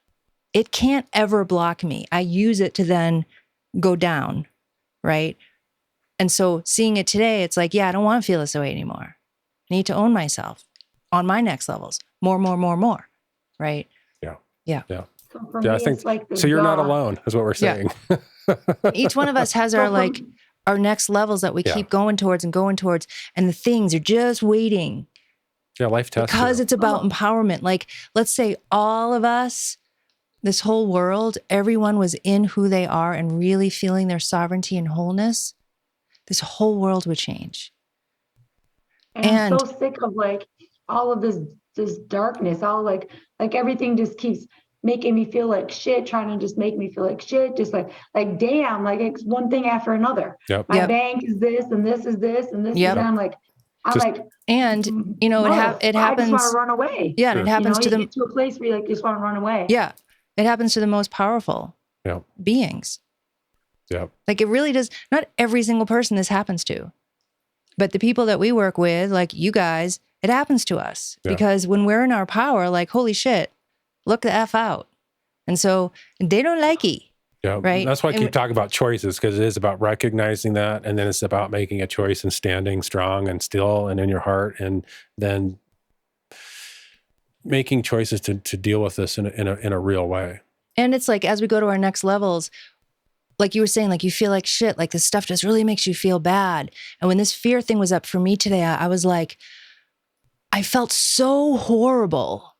S2: It can't ever block me. I use it to then go down, right? And so seeing it today, it's like, yeah, I don't want to feel this way anymore. I need to own myself on my next levels. More, right? Yeah.
S3: So for me,
S1: I think
S3: it's like
S1: so. You're not alone, is what we're saying.
S2: Each one of us has our next levels that we keep going towards, and the things are just waiting.
S1: Yeah, life tests
S2: because
S1: you.
S2: it's about empowerment. Like, let's say all of us, this whole world, everyone was in who they are and really feeling their sovereignty and wholeness. This whole world would change.
S3: And I'm so sick of like all of this darkness, all like everything just keeps making me feel like shit, trying to just make me feel like shit, just like damn, like it's one thing after another. My bank is this and this is this and this is that. I'm like,
S2: and you know, it happens.
S3: I just want to run away.
S2: Yeah, and it happens
S3: to get to a place where you like just want to run away.
S2: Yeah, it happens to the most powerful beings.
S1: Yeah,
S2: like it really does. Not every single person this happens to, but the people that we work with, like you guys, it happens to us because when we're in our power, like holy shit, look the F out. And so they don't like it.
S1: Yeah.
S2: Right.
S1: That's why I keep talking about choices, because it is about recognizing that. And then it's about making a choice and standing strong and still and in your heart. And then making choices to deal with this in a real way. And
S2: it's like, as we go to our next levels, like you were saying, like you feel like shit, like this stuff just really makes you feel bad. And when this fear thing was up for me today, I was like, I felt so horrible.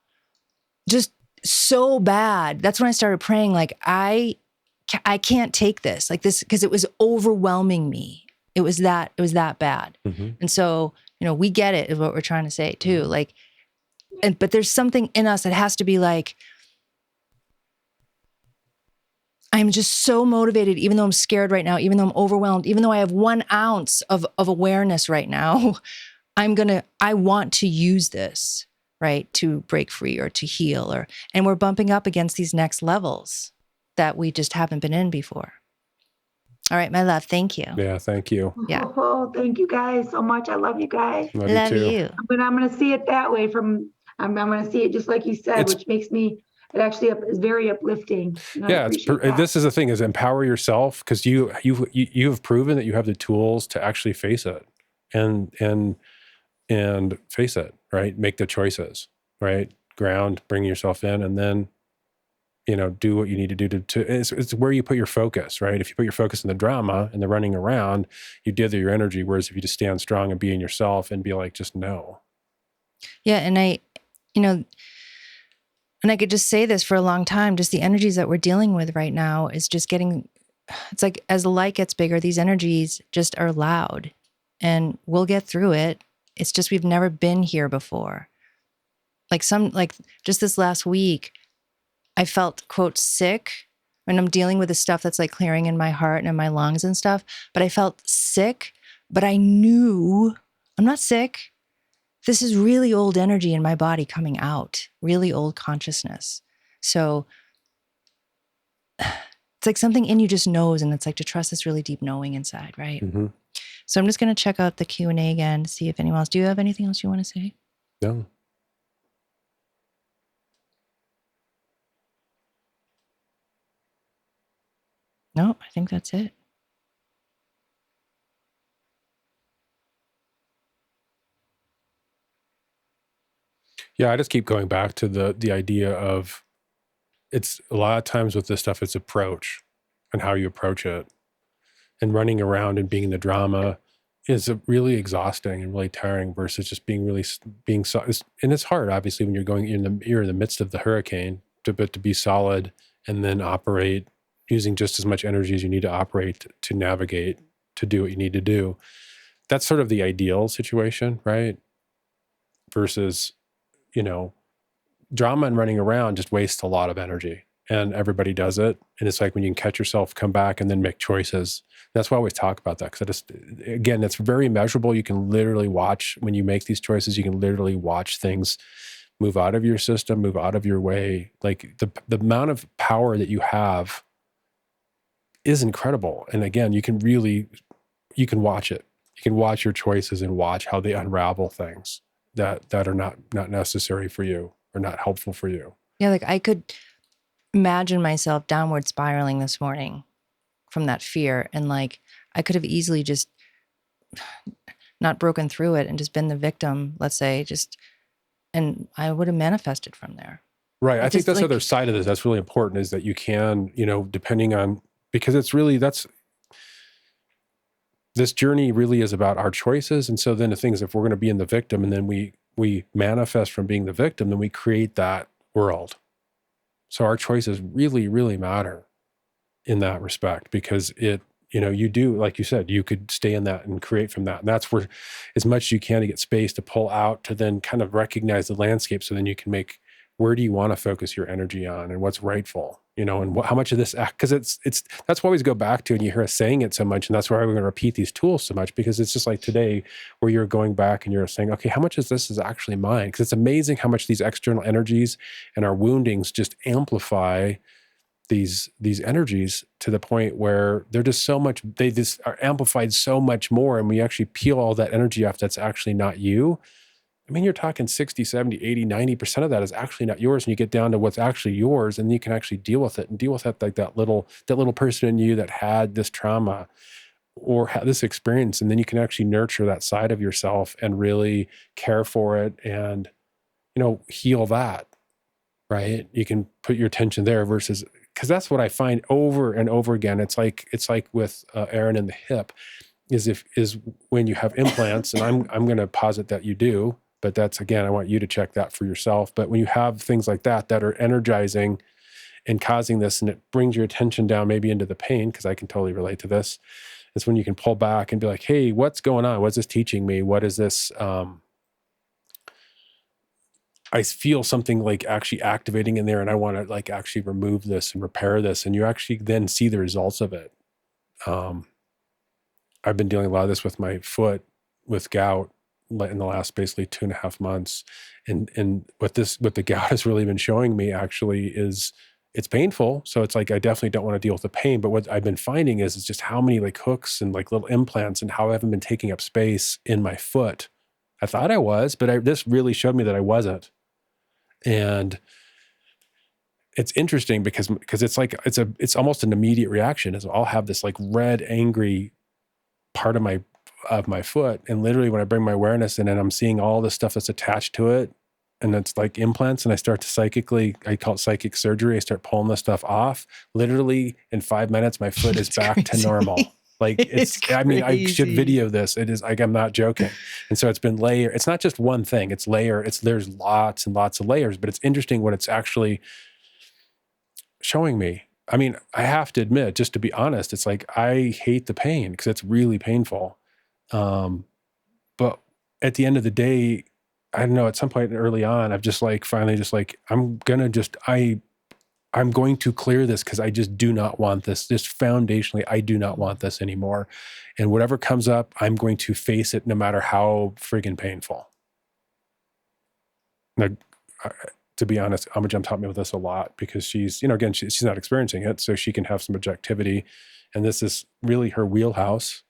S2: Just so bad. That's when I started praying, like, I can't take this, like this, because it was overwhelming me. It was that bad. Mm-hmm. And so, you know, we get it, is what we're trying to say too. Mm-hmm. Like, but there's something in us that has to be like, I'm just so motivated, even though I'm scared right now, even though I'm overwhelmed, even though I have 1 ounce of awareness right now, I want to use this, right, to break free or to heal, and we're bumping up against these next levels that we just haven't been in before. All right, my love, thank you.
S1: Yeah, thank you.
S2: Yeah.
S3: Oh, thank you guys so much. I love you guys.
S1: Love you.
S3: But I'm going to see it that way I'm going to see it just like you said, which makes me, it actually is very uplifting.
S1: Yeah, this is the thing, is empower yourself, because you have proven that you have the tools to actually face it and face it, right? Make the choices, right? Ground, bring yourself in, and then, you know, do what you need to do it's where you put your focus, right? If you put your focus in the drama and the running around, you dither your energy. Whereas if you just stand strong and be in yourself and be like, just no.
S2: Yeah. And I could just say this for a long time, just the energies that we're dealing with right now is just it's like, as the light gets bigger, these energies just are loud, and we'll get through it. It's just, we've never been here before. Like just this last week, I felt, quote, sick when I'm dealing with the stuff that's like clearing in my heart and in my lungs and stuff. But I felt sick, but I knew I'm not sick. This is really old energy in my body coming out, really old consciousness. So it's like something in you just knows, and it's like to trust this really deep knowing inside, right? Mm-hmm. So I'm just going to check out the Q&A again to see if anyone else, do you have anything else you want to say?
S1: No.
S2: No, I think that's it.
S1: Yeah, I just keep going back to the idea of, it's a lot of times with this stuff, it's approach and how you approach it. And running around and being in the drama is really exhausting and really tiring versus just being really being so. And it's hard, obviously, when you're in the midst of the hurricane, but to be solid and then operate using just as much energy as you need to operate to navigate, to do what you need to do. That's sort of the ideal situation, right? Versus, drama and running around just wastes a lot of energy, and everybody does it. And it's like when you can catch yourself, come back, and then make choices. That's why I always talk about that, because again, it's very measurable. You can literally watch when you make these choices. You can literally watch things move out of your system, move out of your way. Like the amount of power that you have is incredible. And again, you can watch it. You can watch your choices and watch how they unravel things that are not necessary for you or not helpful for you.
S2: Yeah, like I could imagine myself downward spiraling this morning from that fear. And like, I could have easily just not broken through it and just been the victim, let's say, and I would have manifested from there.
S1: Right. I think that's the other side of this. That's really important, is that you can, depending on, because it's really, this journey really is about our choices. And so then the things, if we're going to be in the victim and then we manifest from being the victim, then we create that world. So our choices really, really matter in that respect, because you do, like you said, you could stay in that and create from that. And that's where, as much as you can, to get space to pull out, to then kind of recognize the landscape. So then you can make, where do you want to focus your energy on, and what's rightful, and how much of this, because that's what we always go back to, and you hear us saying it so much. And that's why we're going to repeat these tools so much, because it's just like today where you're going back and you're saying, okay, how much of this is actually mine? Because it's amazing how much these external energies and our woundings just amplify these energies to the point where they're just so much, they just are amplified so much more. And we actually peel all that energy off that's actually not you. I mean, you're talking 60, 70, 80, 90% of that is actually not yours. And you get down to what's actually yours, and you can actually deal with it, and deal with it like that little person in you that had this trauma or had this experience. And then you can actually nurture that side of yourself and really care for it and, heal that, right? You can put your attention there versus, because that's what I find over and over again. It's like with Aaron and the hip is when you have implants, and I'm going to posit that you do, but that's, again, I want you to check that for yourself. But when you have things like that are energizing and causing this, and it brings your attention down maybe into the pain, because I can totally relate to this, is when you can pull back and be like, hey, what's going on? What's this teaching me? What is this? I feel something like actually activating in there, and I want to like actually remove this and repair this. And you actually then see the results of it. I've been dealing a lot of this with my foot with gout in the last basically 2.5 months. And what the gout has really been showing me actually is it's painful. So it's like, I definitely don't want to deal with the pain. But what I've been finding is just how many like hooks and like little implants, and how I haven't been taking up space in my foot. I thought I was, but this really showed me that I wasn't. And it's interesting because it's like, it's almost an immediate reaction. Is I'll have this like red, angry part of my foot. And literally when I bring my awareness in and I'm seeing all the stuff that's attached to it, and it's like implants, and I start to psychically, I call it psychic surgery. I start pulling the stuff off. Literally in 5 minutes, my foot is back to normal. Like I mean, I should video this. It is like, I'm not joking. And so it's been layer. It's not just one thing. It's layer. There's lots and lots of layers, but it's interesting what it's actually showing me. I mean, I have to admit, just to be honest, it's like, I hate the pain because it's really painful. But at the end of the day, I don't know, at some point early on, I've just like, finally just like, I'm going to clear this, because I just do not want this. Just foundationally, I do not want this anymore. And whatever comes up, I'm going to face it no matter how friggin' painful. Now, to be honest, Amajam taught me with this a lot, because she's, again, she's not experiencing it, so she can have some objectivity. And this is really her wheelhouse.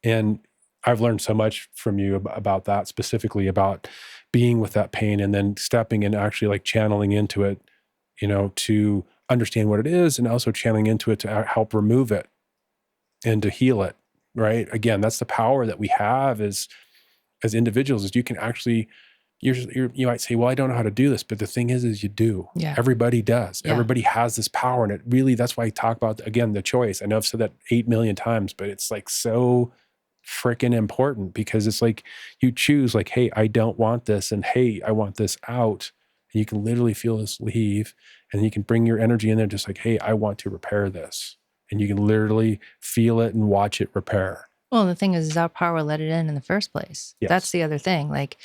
S1: And I've learned so much from you about that, specifically about being with that pain and then stepping and actually like channeling into it, to understand what it is, and also channeling into it to help remove it and to heal it, right? Again, that's the power that we have as individuals, is you can actually you might say, well, I don't know how to do this, but the thing is you do.
S2: Yeah.
S1: Everybody does.
S2: Yeah.
S1: Everybody has this power, and it really, that's why I talk about, again, the choice. I know I've said that 8 million times, but it's like so freaking important, because it's like you choose like, hey, I don't want this, and hey, I want this out. And you can literally feel this leave, and you can bring your energy in there just like, hey, I want to repair this. And you can literally feel it and watch it repair.
S2: Well, the thing is our power let it in the first place.
S1: Yes.
S2: That's the other thing. Like,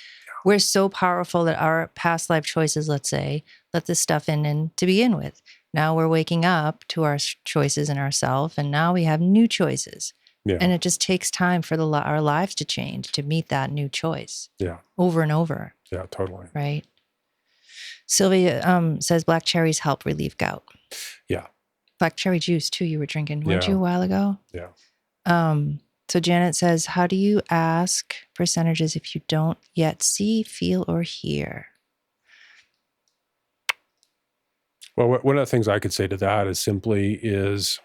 S2: we're so powerful that our past life choices, let's say, let this stuff in to begin with. Now we're waking up to our choices in ourselves, and now we have new choices.
S1: Yeah.
S2: And it just takes time for our lives to change to meet that new choice.
S1: Yeah.
S2: Over and over.
S1: Yeah, totally.
S2: Right. Sylvia says black cherries help relieve gout.
S1: Yeah.
S2: Black cherry juice too. You were drinking, weren't
S1: Yeah.
S2: you, a while ago?
S1: Yeah.
S2: So Janet says, how do you ask percentages if you don't yet see, feel, or hear?
S1: Well, one of the things I could say to that is simply this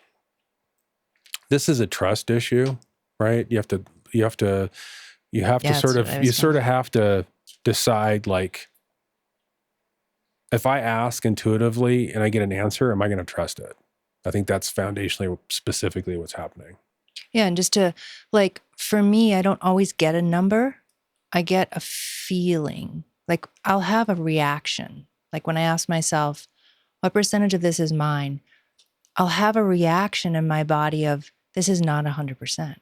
S1: is a trust issue, right? You have to
S2: Yeah,
S1: sort
S2: that's what I
S1: of,
S2: was
S1: you sort of have to decide, like, if I ask intuitively and I get an answer, am I going to trust it? I think that's foundationally, specifically what's happening.
S2: Yeah, and just to, like, for me, I don't always get a number. I get a feeling. Like, I'll have a reaction. Like, when I ask myself, what percentage of this is mine? I'll have a reaction in my body of, this is not 100%.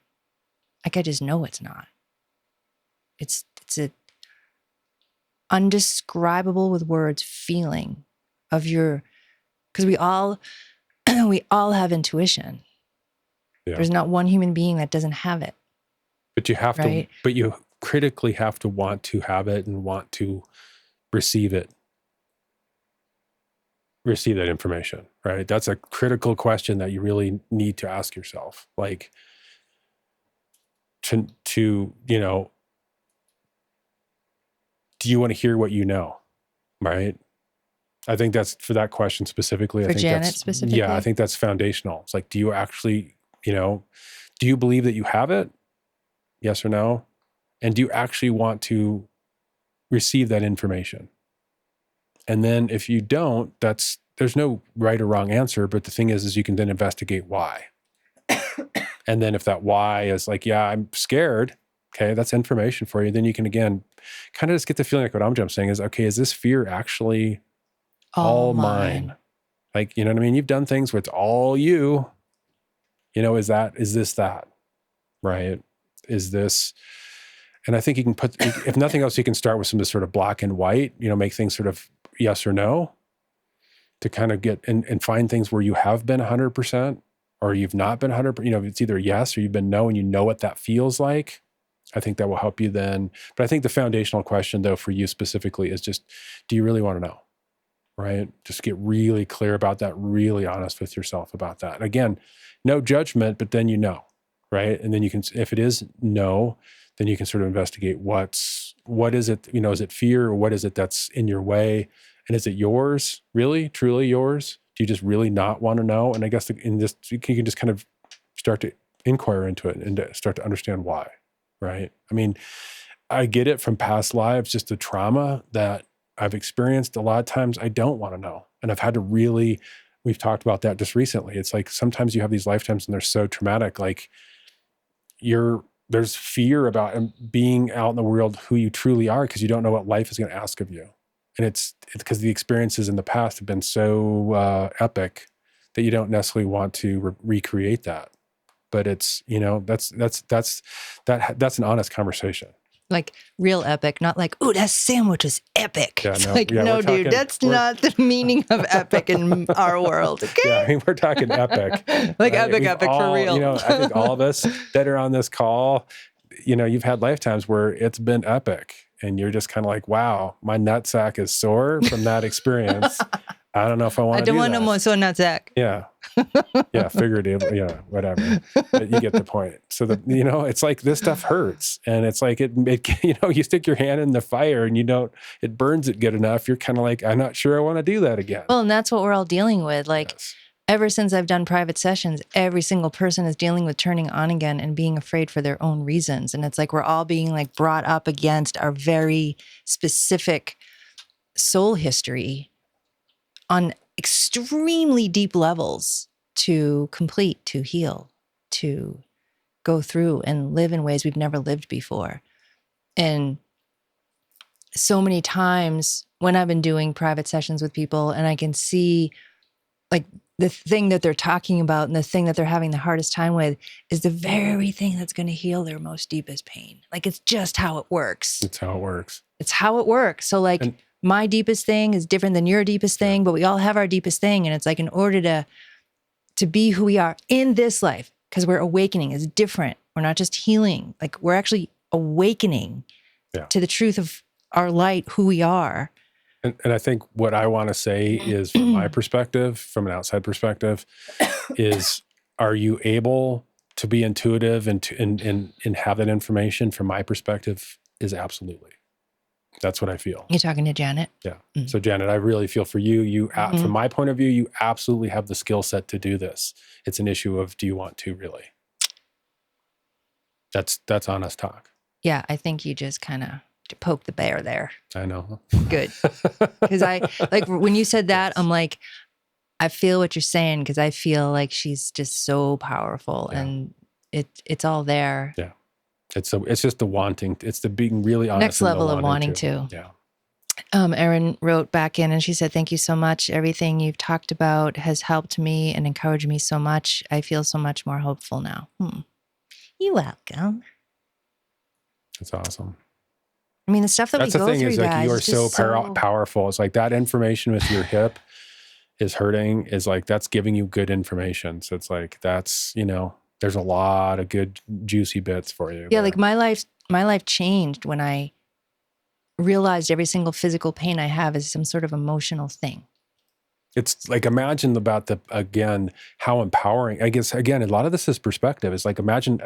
S2: Like, I just know it's not. It's a undescribable with words feeling of because we all have intuition.
S1: Yeah.
S2: There's not one human being that doesn't have it.
S1: But you have
S2: Right.
S1: to, but you critically have to want to have it and want to receive that information, right? That's a critical question that you really need to ask yourself. Like, to do you want to hear what you know, right? I think that's, for that question specifically.
S2: For
S1: I think
S2: Janet
S1: that's,
S2: specifically?
S1: Yeah, I think that's foundational. It's like, do you actually, do you believe that you have it? Yes or no? And do you actually want to receive that information? And then if you don't, there's no right or wrong answer, but the thing is you can then investigate why. And then if that why is like, yeah, I'm scared, okay, that's information for you. Then you can, again, kind of just get the feeling, like what I'm saying is, okay, is this fear actually all mine? Like, you know what I mean? You've done things where it's all you, is this that, right? Is this, and I think you can put, if nothing else, you can start with some sort of black and white, make things sort of yes or no, to kind of get and find things where you have been 100% or you've not been 100%, it's either yes or you've been no, and you know what that feels like. I think that will help you then. But I think the foundational question, though, for you specifically is just, do you really want to know, right? Just get really clear about that, really honest with yourself about that. Again, no judgment, but then right? And then you can, if it is no, then you can sort of investigate what is it, is it fear, or what is it that's in your way? And is it yours, really, truly yours? Do you just really not want to know? And I guess you can just kind of start to inquire into it and to start to understand why, right? I mean, I get it from past lives, just the trauma that I've experienced. A lot of times I don't want to know. And I've had to we've talked about that just recently. It's like, sometimes you have these lifetimes and they're so traumatic, like there's fear about being out in the world who you truly are, because you don't know what life is going to ask of you. And it's because the experiences in the past have been so epic that you don't necessarily want to recreate that. But it's, that's an honest conversation.
S2: Like real epic, not like, ooh, that sandwich was epic.
S1: Yeah,
S2: It's
S1: no,
S2: like,
S1: yeah,
S2: no,
S1: we're
S2: dude,
S1: talking-
S2: that's not the meaning of epic in our world. Okay.
S1: Yeah, I mean, we're talking epic.
S2: Like
S1: right?
S2: epic for real.
S1: I think all of us that are on this call, you've had lifetimes where it's been epic, and you're just kind of like, wow, my nutsack is sore from that experience. I don't know if I want
S2: I
S1: to do
S2: don't want
S1: that.
S2: no more so nutsack.
S1: Yeah. Yeah, figurative. Yeah, whatever. But you get the point. So it's like this stuff hurts, and it's like it you stick your hand in the fire and it burns it good enough. You're kind of like, I'm not sure I want to do that again.
S2: Well, and that's what we're all dealing with. Like,
S1: Yes.
S2: ever since I've done private sessions, every single person is dealing with turning on again and being afraid for their own reasons. And it's like we're all being like brought up against our very specific soul history on extremely deep levels to complete, to heal, to go through and live in ways we've never lived before. And so many times when I've been doing private sessions with people and I can see like the thing that they're talking about and the thing that they're having the hardest time with is the very thing that's going to heal their most deepest pain. Like it's just how it works.
S1: It's how it works.
S2: It's how it works. So like my deepest thing is different than your deepest thing, but we all have our deepest thing. And it's like in order to be who we are in this life, because we're awakening is different. We're not just healing. Like we're actually awakening to the truth of our light, who we are.
S1: And I think what I want to say is from my perspective, from an outside perspective, is are you able to be intuitive and have that information? From my perspective, is absolutely. That's what I feel.
S2: You're talking to Janet?
S1: Yeah. So Janet, I really feel for you. From my point of view, you absolutely have the skill set to do this. It's an issue of, do you want to really? That's honest talk.
S2: Yeah. I think you just kind of poke the bear there.
S1: I know.
S2: Good. Because I like when you said that, I'm like, I feel what you're saying because I feel like she's just so powerful and it's all there.
S1: Yeah. It's just the wanting. It's the being really honest.
S2: Next level of wanting to.
S1: Yeah.
S2: Erin wrote back in and she said, "Thank you so much. Everything you've talked about has helped me and encouraged me so much. I feel so much more hopeful now." You're welcome.
S1: That's awesome.
S2: I mean, the stuff that we go through,
S1: that's the thing, is like
S2: guys,
S1: you are so powerful. It's like that information with your hip is hurting is like, that's giving you good information. So it's like, that's, there's a lot of good juicy bits for you.
S2: Yeah. Like my life changed when I realized every single physical pain I have is some sort of emotional thing.
S1: It's like, imagine about how empowering, I guess, again, a lot of this is perspective. It's like, imagine,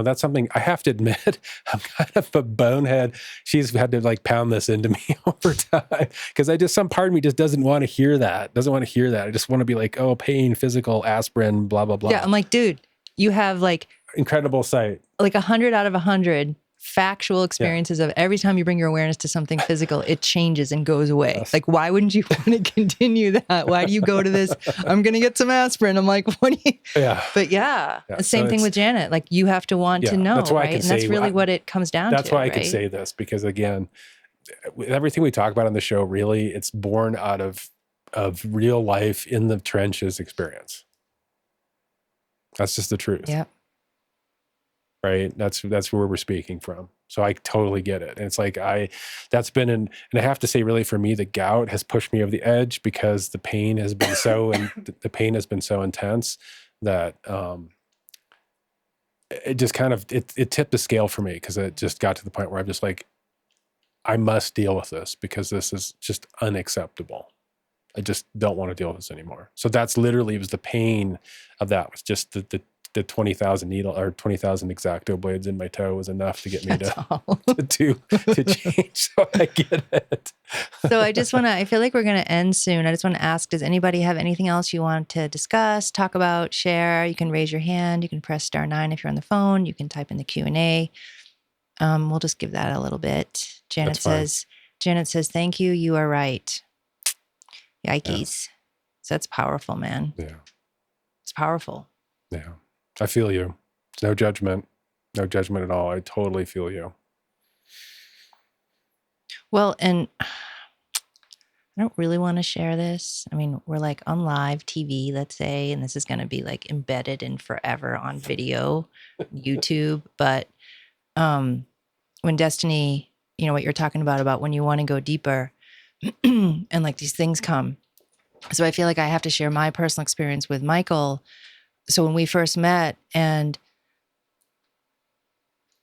S1: that's something I have to admit, I'm kind of a bonehead. She's had to like pound this into me over time because some part of me just doesn't want to hear that. I just want to be like, oh, pain, physical, aspirin, blah, blah, blah.
S2: Yeah. I'm like, dude, you have like
S1: incredible sight.
S2: Like 100 out of 100 factual experiences of every time you bring your awareness to something physical, it changes and goes away. Yes. Like, why wouldn't you want to continue that? Why do you go to this? I'm going to get some aspirin. I'm like, what do you? Yeah. But the same thing with Janet. Like, you have to want to know, right? And that's really what it comes down to.
S1: That's why I could say this, because again, everything we talk about on the show, really, it's born out of real life in the trenches experience. That's just the truth.
S2: Yep.
S1: Right. That's where we're speaking from. So I totally get it. And it's like, that's been and I have to say, really, for me, the gout has pushed me over the edge because the pain has been so intense that it just kind of, it tipped the scale for me, because it just got to the point where I'm just like, I must deal with this because this is just unacceptable. I just don't want to deal with this anymore. So that's literally, it was the pain of that was just the 20,000 needle or 20,000 X-Acto blades in my toe was enough to get me to change. So I get it.
S2: So I feel like we're going to end soon. I just want to ask, does anybody have anything else you want to discuss, talk about, share? You can raise your hand. You can press *9 if you're on the phone. You can type in the Q&A. We'll just give that a little bit. Janet says, "Thank you. You are right." Yikes. Yeah. So that's powerful, man.
S1: Yeah.
S2: It's powerful.
S1: Yeah. I feel you. No judgment. No judgment at all. I totally feel you.
S2: Well, and I don't really want to share this. I mean, we're like on live TV, let's say, and this is going to be like embedded in forever on video, YouTube. But when Destiny, what you're talking about when you want to go deeper and like these things come. So I feel like I have to share my personal experience with Michael. So when we first met, and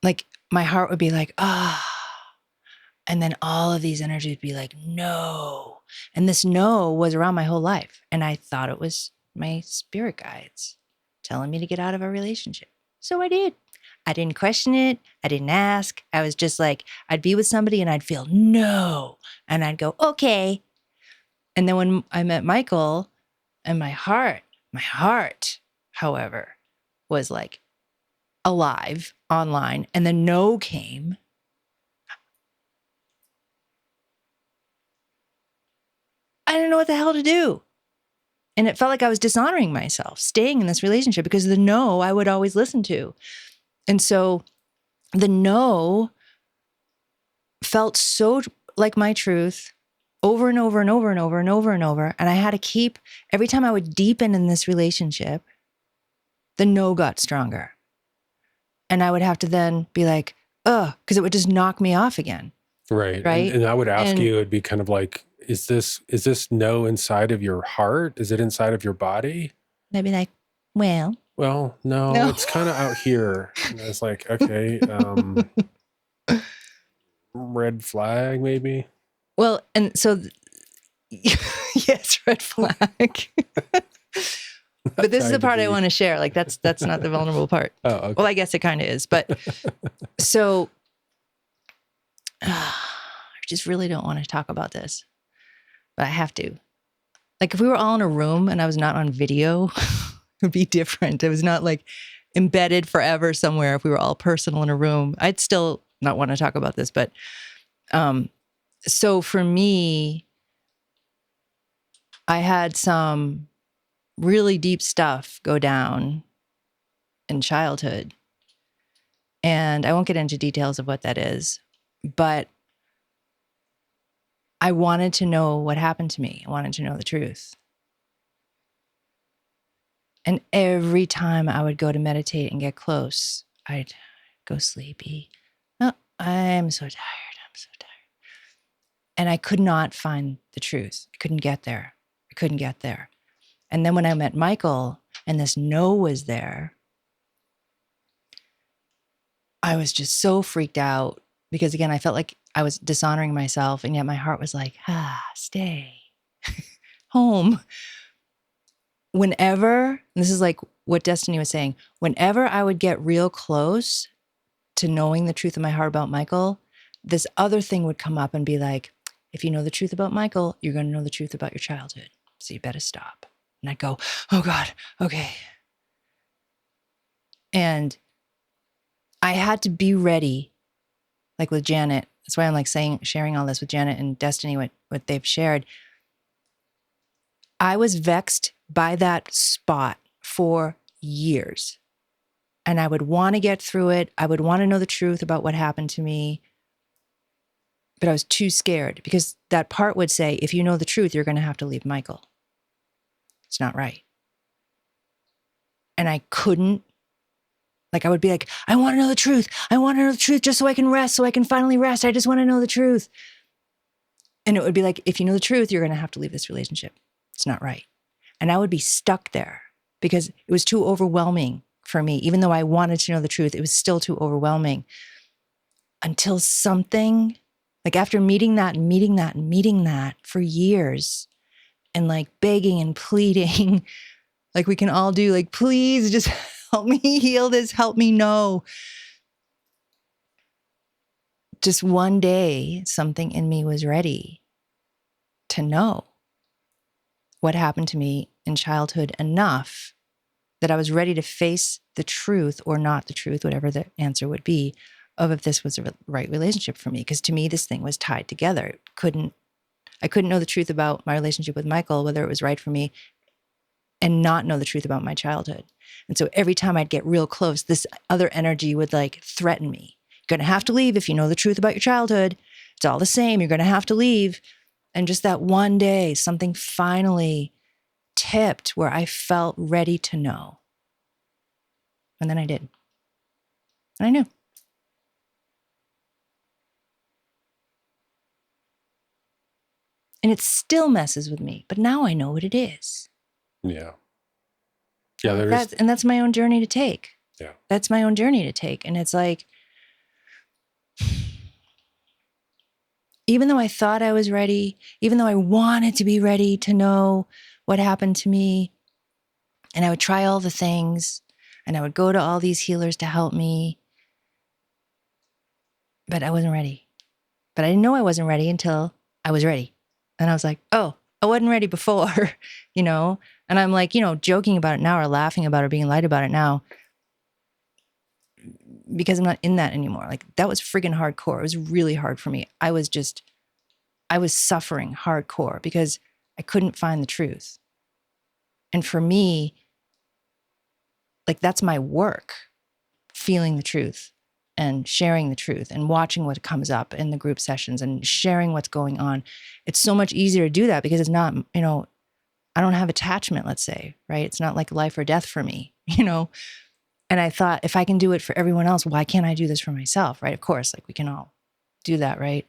S2: like my heart would be like, and then all of these energies would be like, no. And this no was around my whole life. And I thought it was my spirit guides telling me to get out of a relationship. So I did. I didn't question it. I didn't ask. I was just like, I'd be with somebody and I'd feel no. And I'd go, okay. And then when I met Michael, and my heart My heart, however, was like alive online. And the no came. I didn't know what the hell to do. And it felt like I was dishonoring myself staying in this relationship because the no I would always listen to. And so the no felt so like my truth over and over and over and over and over and over. And I had to keep, every time I would deepen in this relationship, the no got stronger. And I would have to then be like, because it would just knock me off again.
S1: Right.
S2: Right.
S1: And I would ask
S2: And-
S1: you, it'd be kind of like, is this no inside of your heart? Is it inside of your body?
S2: And I'd be like, well,
S1: Well, no,
S2: No.
S1: it's kind of out here. And it's like, okay, red flag maybe.
S2: well, and so, yes, red flag. But this is the
S1: Tried to
S2: part I
S1: be-
S2: want to share. Like that's not the vulnerable part.
S1: Oh, okay.
S2: Well, I guess it kind of is, but so I just really don't want to talk about this, but I have to. Like if we were all in a room and I was not on video, it would be different. It was not like embedded forever somewhere. If we were all personal in a room, I'd still not want to talk about this, but so for me, I had some really deep stuff go down in childhood. And I won't get into details of what that is, but I wanted to know what happened to me. I wanted to know the truth. And every time I would go to meditate and get close, I'd go sleepy. Oh, I'm so tired. I'm so tired. And I could not find the truth. I couldn't get there. I couldn't get there. And then when I met Michael and this no was there, I was just so freaked out because again, I felt like I was dishonoring myself and yet my heart was like, stay home. Whenever, and this is like what Destiny was saying, whenever I would get real close to knowing the truth of my heart about Michael, this other thing would come up and be like, if you know the truth about Michael, you're going to know the truth about your childhood. So you better stop. And I'd go, oh God, okay. And I had to be ready, like with Janet. That's why I'm like sharing all this with Janet and Destiny, what they've shared. I was vexed by that spot for years. And I would want to get through it. I would want to know the truth about what happened to me. But I was too scared because that part would say, if you know the truth, you're going to have to leave Michael. It's not right. And I couldn't, like, I would be like, I want to know the truth. I want to know the truth just so I can rest, so I can finally rest. I just want to know the truth. And it would be like, if you know the truth, you're going to have to leave this relationship. It's not right. And I would be stuck there because it was too overwhelming for me. Even though I wanted to know the truth, it was still too overwhelming until something, like after meeting that for years and like begging and pleading, like we can all do, like, please just help me heal this, help me know. Just one day, something in me was ready to know what happened to me in childhood enough that I was ready to face the truth or not the truth, whatever the answer would be, of if this was the right relationship for me. Because to me, this thing was tied together. I couldn't know the truth about my relationship with Michael, whether it was right for me, and not know the truth about my childhood. And so every time I'd get real close, this other energy would like threaten me. You're going to have to leave if you know the truth about your childhood. It's all the same. You're going to have to leave. And just that one day, something finally tipped where I felt ready to know. And then I did. And I knew. And it still messes with me, but now I know what it is.
S1: Yeah. Yeah.
S2: That's my own journey to take.
S1: Yeah.
S2: That's my own journey to take. And it's like, even though I thought I was ready, even though I wanted to be ready to know what happened to me, and I would try all the things, and I would go to all these healers to help me, but I wasn't ready. But I didn't know I wasn't ready until I was ready. And I was like, oh, I wasn't ready before, you know? And I'm like, joking about it now or laughing about it, being light about it now because I'm not in that anymore. Like that was friggin' hardcore. It was really hard for me. I was suffering hardcore because I couldn't find the truth. And for me, like that's my work, feeling the truth and sharing the truth and watching what comes up in the group sessions and sharing what's going on. It's so much easier to do that because it's not, I don't have attachment, let's say, right? It's not like life or death for me, And I thought, if I can do it for everyone else, why can't I do this for myself, right? Of course, like we can all do that, right?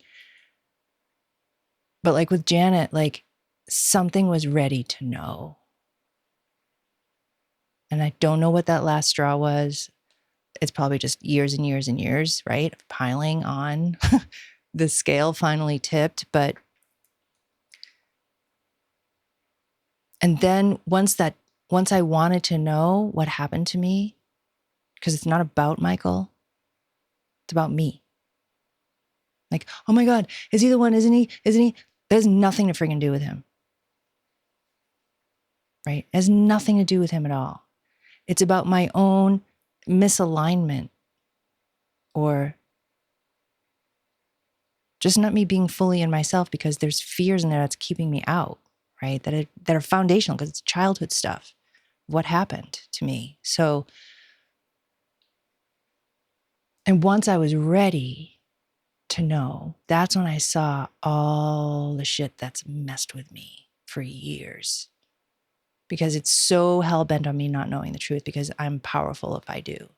S2: But like with Janet, like something was ready to know. And I don't know what that last straw was. It's probably just years and years and years, right? Of piling on. The scale finally tipped. And then once I wanted to know what happened to me, because it's not about Michael, it's about me. Like, oh my God, is he the one? Isn't he? Isn't he? There's nothing to freaking do with him. Right? It has nothing to do with him at all. It's about my own misalignment or just not me being fully in myself because there's fears in there that's keeping me out, right? That are foundational because it's childhood stuff. What happened to me? So, and once I was ready to know, that's when I saw all the shit that's messed with me for years. Because it's so hell-bent on me not knowing the truth because I'm powerful if I do.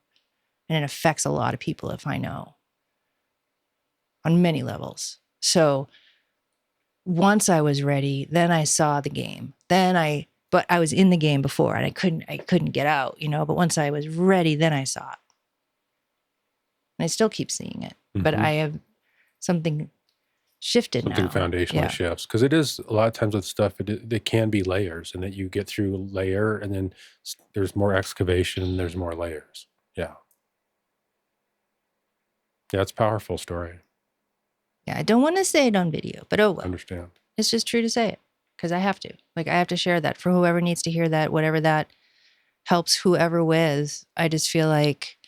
S2: And it affects a lot of people if I know. On many levels. So once I was ready, then I saw the game. But I was in the game before and I couldn't get out, But once I was ready, then I saw it. And I still keep seeing it. Mm-hmm. But I have something shifted now.
S1: Something foundationally shifts. Because it is, a lot of times with stuff, it can be layers and that you get through a layer and then there's more excavation and there's more layers. Yeah. Yeah, it's a powerful story.
S2: Yeah, I don't want to say it on video, but oh well.
S1: I understand.
S2: It's just true to say it because I have to. Like, I have to share that for whoever needs to hear that, whatever that helps whoever with. I just feel like,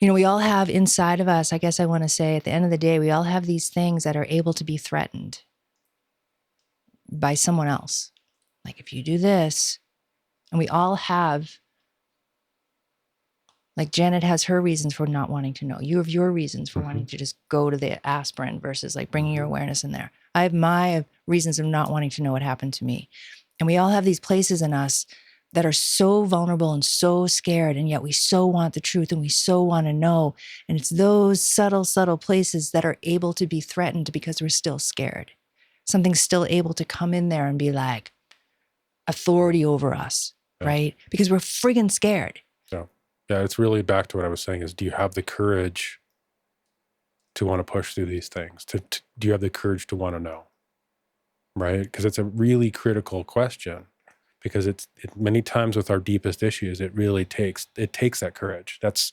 S2: we all have inside of us, I guess I want to say at the end of the day, we all have these things that are able to be threatened by someone else. Like, if you do this, and we all have, like Janet has her reasons for not wanting to know. You have your reasons for wanting to just go to the aspirin versus like bringing your awareness in there. I have my reasons of not wanting to know what happened to me. And we all have these places in us that are so vulnerable and so scared. And yet we so want the truth and we so want to know. And it's those subtle places that are able to be threatened because we're still scared. Something's still able to come in there and be like authority over us, right? Because we're friggin' scared.
S1: Yeah, it's really back to what I was saying is, do you have the courage to want to push through these things? Do you have the courage to want to know? Right? Because it's a really critical question because it many times with our deepest issues, it really takes that courage. That's,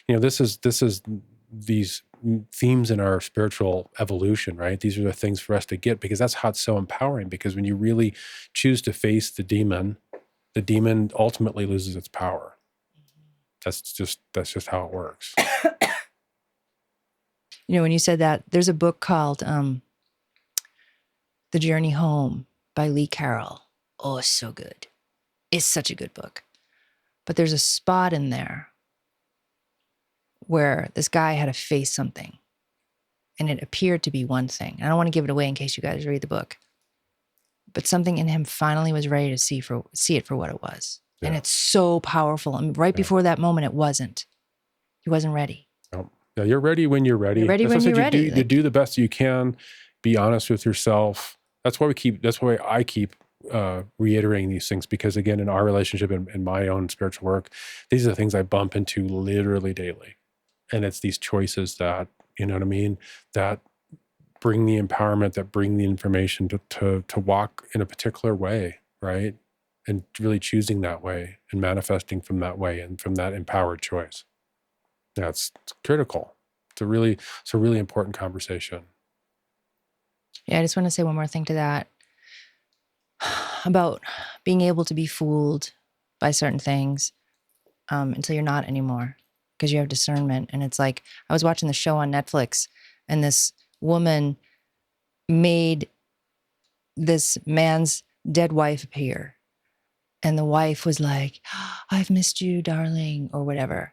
S1: this is these themes in our spiritual evolution, right? These are the things for us to get because that's how it's so empowering, because when you really choose to face the demon ultimately loses its power. That's just how it works.
S2: When you said that, there's a book called The Journey Home by Lee Carroll. Oh, it's so good. It's such a good book. But there's a spot in there where this guy had to face something and it appeared to be one thing. I don't want to give it away in case you guys read the book. But something in him finally was ready to see it for what it was. Yeah. And it's so powerful. I mean, before that moment, it wasn't. He wasn't ready.
S1: No. Yeah, you're ready when you're ready.
S2: You're ready when you're ready.
S1: You do the best you can. Be honest with yourself. That's why I keep reiterating these things, because again, in our relationship and in my own spiritual work, these are the things I bump into literally daily. And it's these choices that, you know what I mean, that bring the empowerment, that bring the information to walk in a particular way, right? And really choosing that way and manifesting from that way and from that empowered choice. Yeah, it's critical. It's a really important conversation.
S2: Yeah, I just want to say one more thing to that. about being able to be fooled by certain things until you're not anymore because you have discernment. And it's like, I was watching the show on Netflix, and this woman made this man's dead wife appear. And the wife was like, I've missed you, darling, or whatever.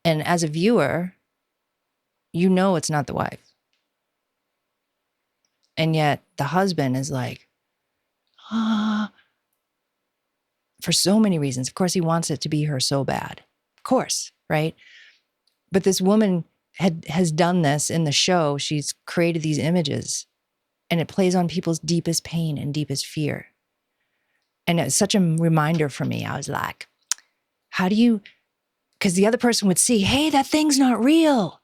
S2: And as a viewer, you know it's not the wife. And yet the husband is like, for so many reasons. Of course, he wants it to be her so bad. Of course, right? But this woman has done this in the show. She's created these images, and it plays on people's deepest pain and deepest fear. And it's such a reminder for me. I was like, how do you, because the other person would see, hey, that thing's not real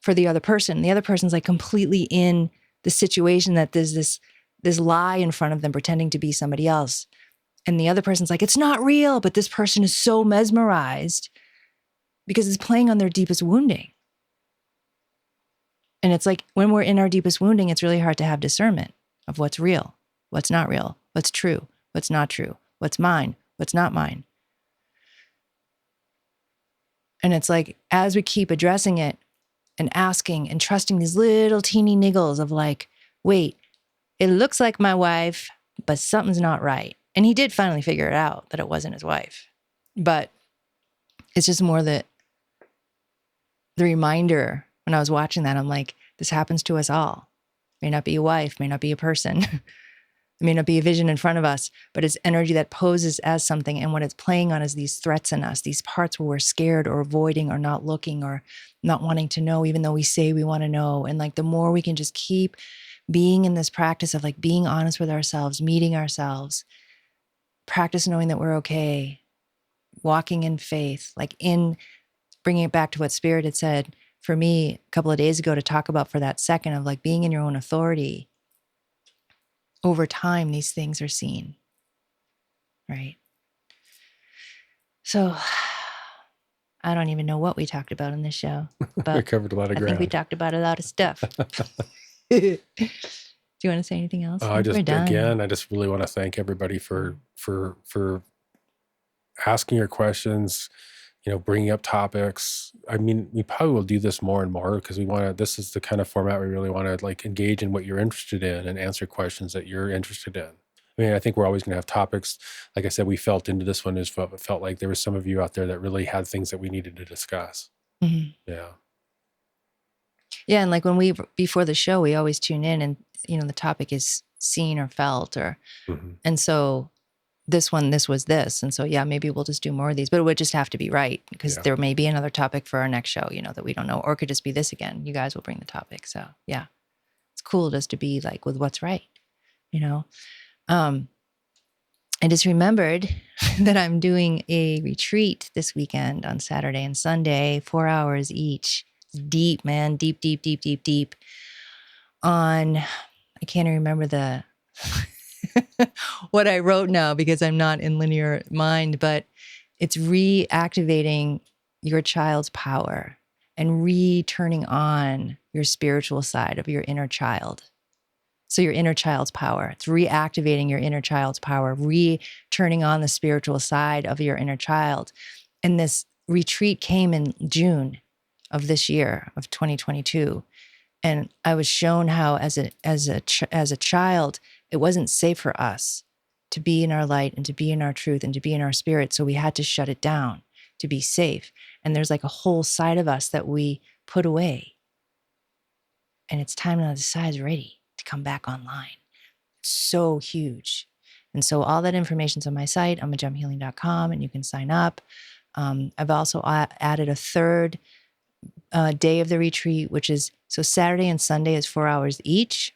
S2: for the other person. The other person's like completely in the situation that there's this lie in front of them pretending to be somebody else. And the other person's like, it's not real, but this person is so mesmerized because it's playing on their deepest wounding. And it's like, when we're in our deepest wounding, it's really hard to have discernment of what's real, what's not real, what's true, what's not true, what's mine, what's not mine. And it's like, as we keep addressing it and asking and trusting these little teeny niggles of like, wait, it looks like my wife, but something's not right. And he did finally figure it out that it wasn't his wife. But it's just more that the reminder when I was watching that, I'm like, this happens to us all. May not be a wife, may not be a person. It may not be a vision in front of us, but it's energy that poses as something. And what it's playing on is these threats in us, these parts where we're scared or avoiding or not looking or not wanting to know, even though we say we want to know. And like, the more we can just keep being in this practice of like being honest with ourselves, meeting ourselves, practice knowing that we're okay, walking in faith, like in bringing it back to what Spirit had said for me a couple of days ago to talk about for that second of like being in your own authority. Over time, these things are seen, right? So I don't even know what we talked about in this show,
S1: We
S2: but
S1: covered a lot of
S2: I think we
S1: ground.
S2: talked about a lot of stuff. Do you want to say anything else?
S1: I just
S2: We're done.
S1: again, I just really want to thank everybody for asking your questions, bringing up topics. I mean, we probably will do this more and more because this is the kind of format we really want to like engage in what you're interested in and answer questions that you're interested in. I mean, I think we're always going to have topics. Like I said, we felt into this one, felt like there was some of you out there that really had things that we needed to discuss.
S2: Mm-hmm.
S1: Yeah.
S2: Yeah. And like when before the show, we always tune in and, the topic is seen or felt and so this was this. And so, yeah, maybe we'll just do more of these, but it would just have to be right because there may be another topic for our next show, that we don't know, or it could just be this again. You guys will bring the topic. So yeah, it's cool just to be like with what's right, I just remembered that I'm doing a retreat this weekend on Saturday and Sunday, 4 hours each. It's deep, man, deep, deep, deep, deep, deep on, I can't even remember the what I wrote now because I'm not in linear mind, but it's reactivating your child's power and turning on your spiritual side of your inner child. So your inner child's power, it's reactivating your inner child's power, turning on the spiritual side of your inner child. And this retreat came in June of this year of 2022. And I was shown how as a child, it wasn't safe for us to be in our light and to be in our truth and to be in our spirit. So we had to shut it down to be safe. And there's like a whole side of us that we put away. And it's time now the side's ready to come back online. It's so huge. And so all that information's on my site, amagemhealing.com, and you can sign up. I've also added a third day of the retreat, which is, so Saturday and Sunday is 4 hours each.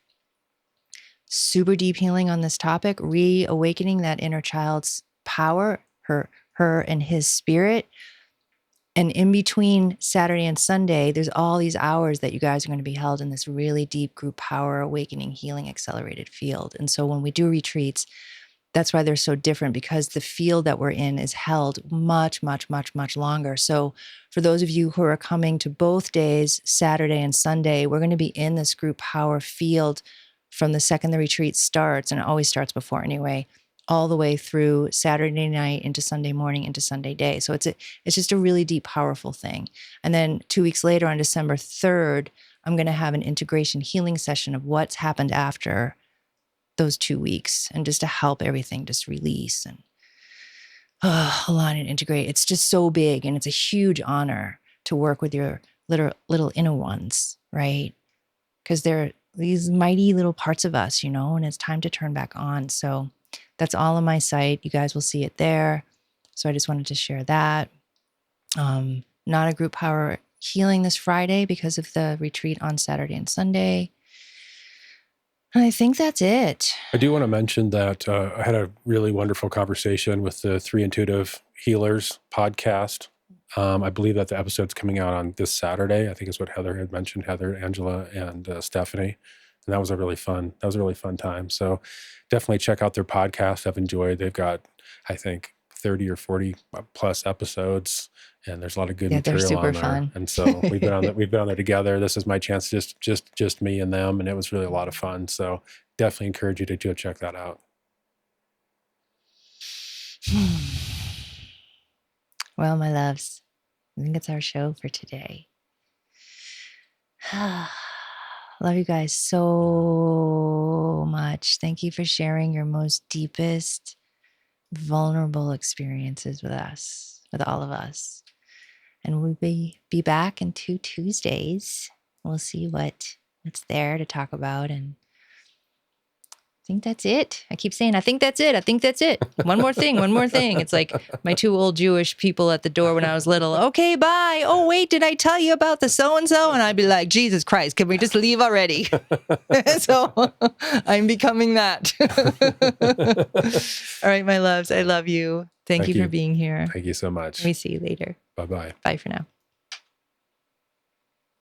S2: Super deep healing on this topic, reawakening that inner child's power, her and his spirit. And in between Saturday and Sunday, there's all these hours that you guys are going to be held in this really deep group power, awakening, healing, accelerated field. And so when we do retreats, that's why they're so different, because the field that we're in is held much, much, much, much longer. So for those of you who are coming to both days, Saturday and Sunday, we're going to be in this group power field from the second the retreat starts, and it always starts before anyway, all the way through Saturday night into Sunday morning into Sunday day. So it's just a really deep, powerful thing. And then 2 weeks later on December 3rd, I'm going to have an integration healing session of what's happened after those 2 weeks, and just to help everything just release and align and integrate. It's just so big, and it's a huge honor to work with your little inner ones, right? Because they're these mighty little parts of us, and it's time to turn back on. So that's all on my site. You guys will see it there. So I just wanted to share that. Not a group power healing this Friday because of the retreat on Saturday and Sunday. And I think that's it.
S1: I do want to mention that I had a really wonderful conversation with the Three Intuitive Healers podcast. I believe that the episode's coming out on this Saturday. I think is what Heather had mentioned, Heather, Angela, and Stephanie. And that was a really fun time. So definitely check out their podcast. I've enjoyed. They've got, I think, 30 or 40 plus episodes, and there's a lot of good material
S2: they're super
S1: on there.
S2: fun.
S1: And so we've been on there together. This is my chance, just me and them, and it was really a lot of fun. So definitely encourage you to go check that out.
S2: Well, my loves, I think it's our show for today. Love you guys so much. Thank you for sharing your most deepest, vulnerable experiences with us, with all of us. And we'll be back in 2 Tuesdays. We'll see what's there to talk about. And I think that's it. I keep saying, I think that's it. I think that's it. One more thing. It's like my 2 old Jewish people at the door when I was little. Okay, bye. Oh, wait, did I tell you about the so-and-so? And I'd be like, Jesus Christ, can we just leave already? So I'm becoming that. All right, my loves, I love you. Thank you for being here.
S1: Thank you so much.
S2: We see you later.
S1: Bye-bye.
S2: Bye for now.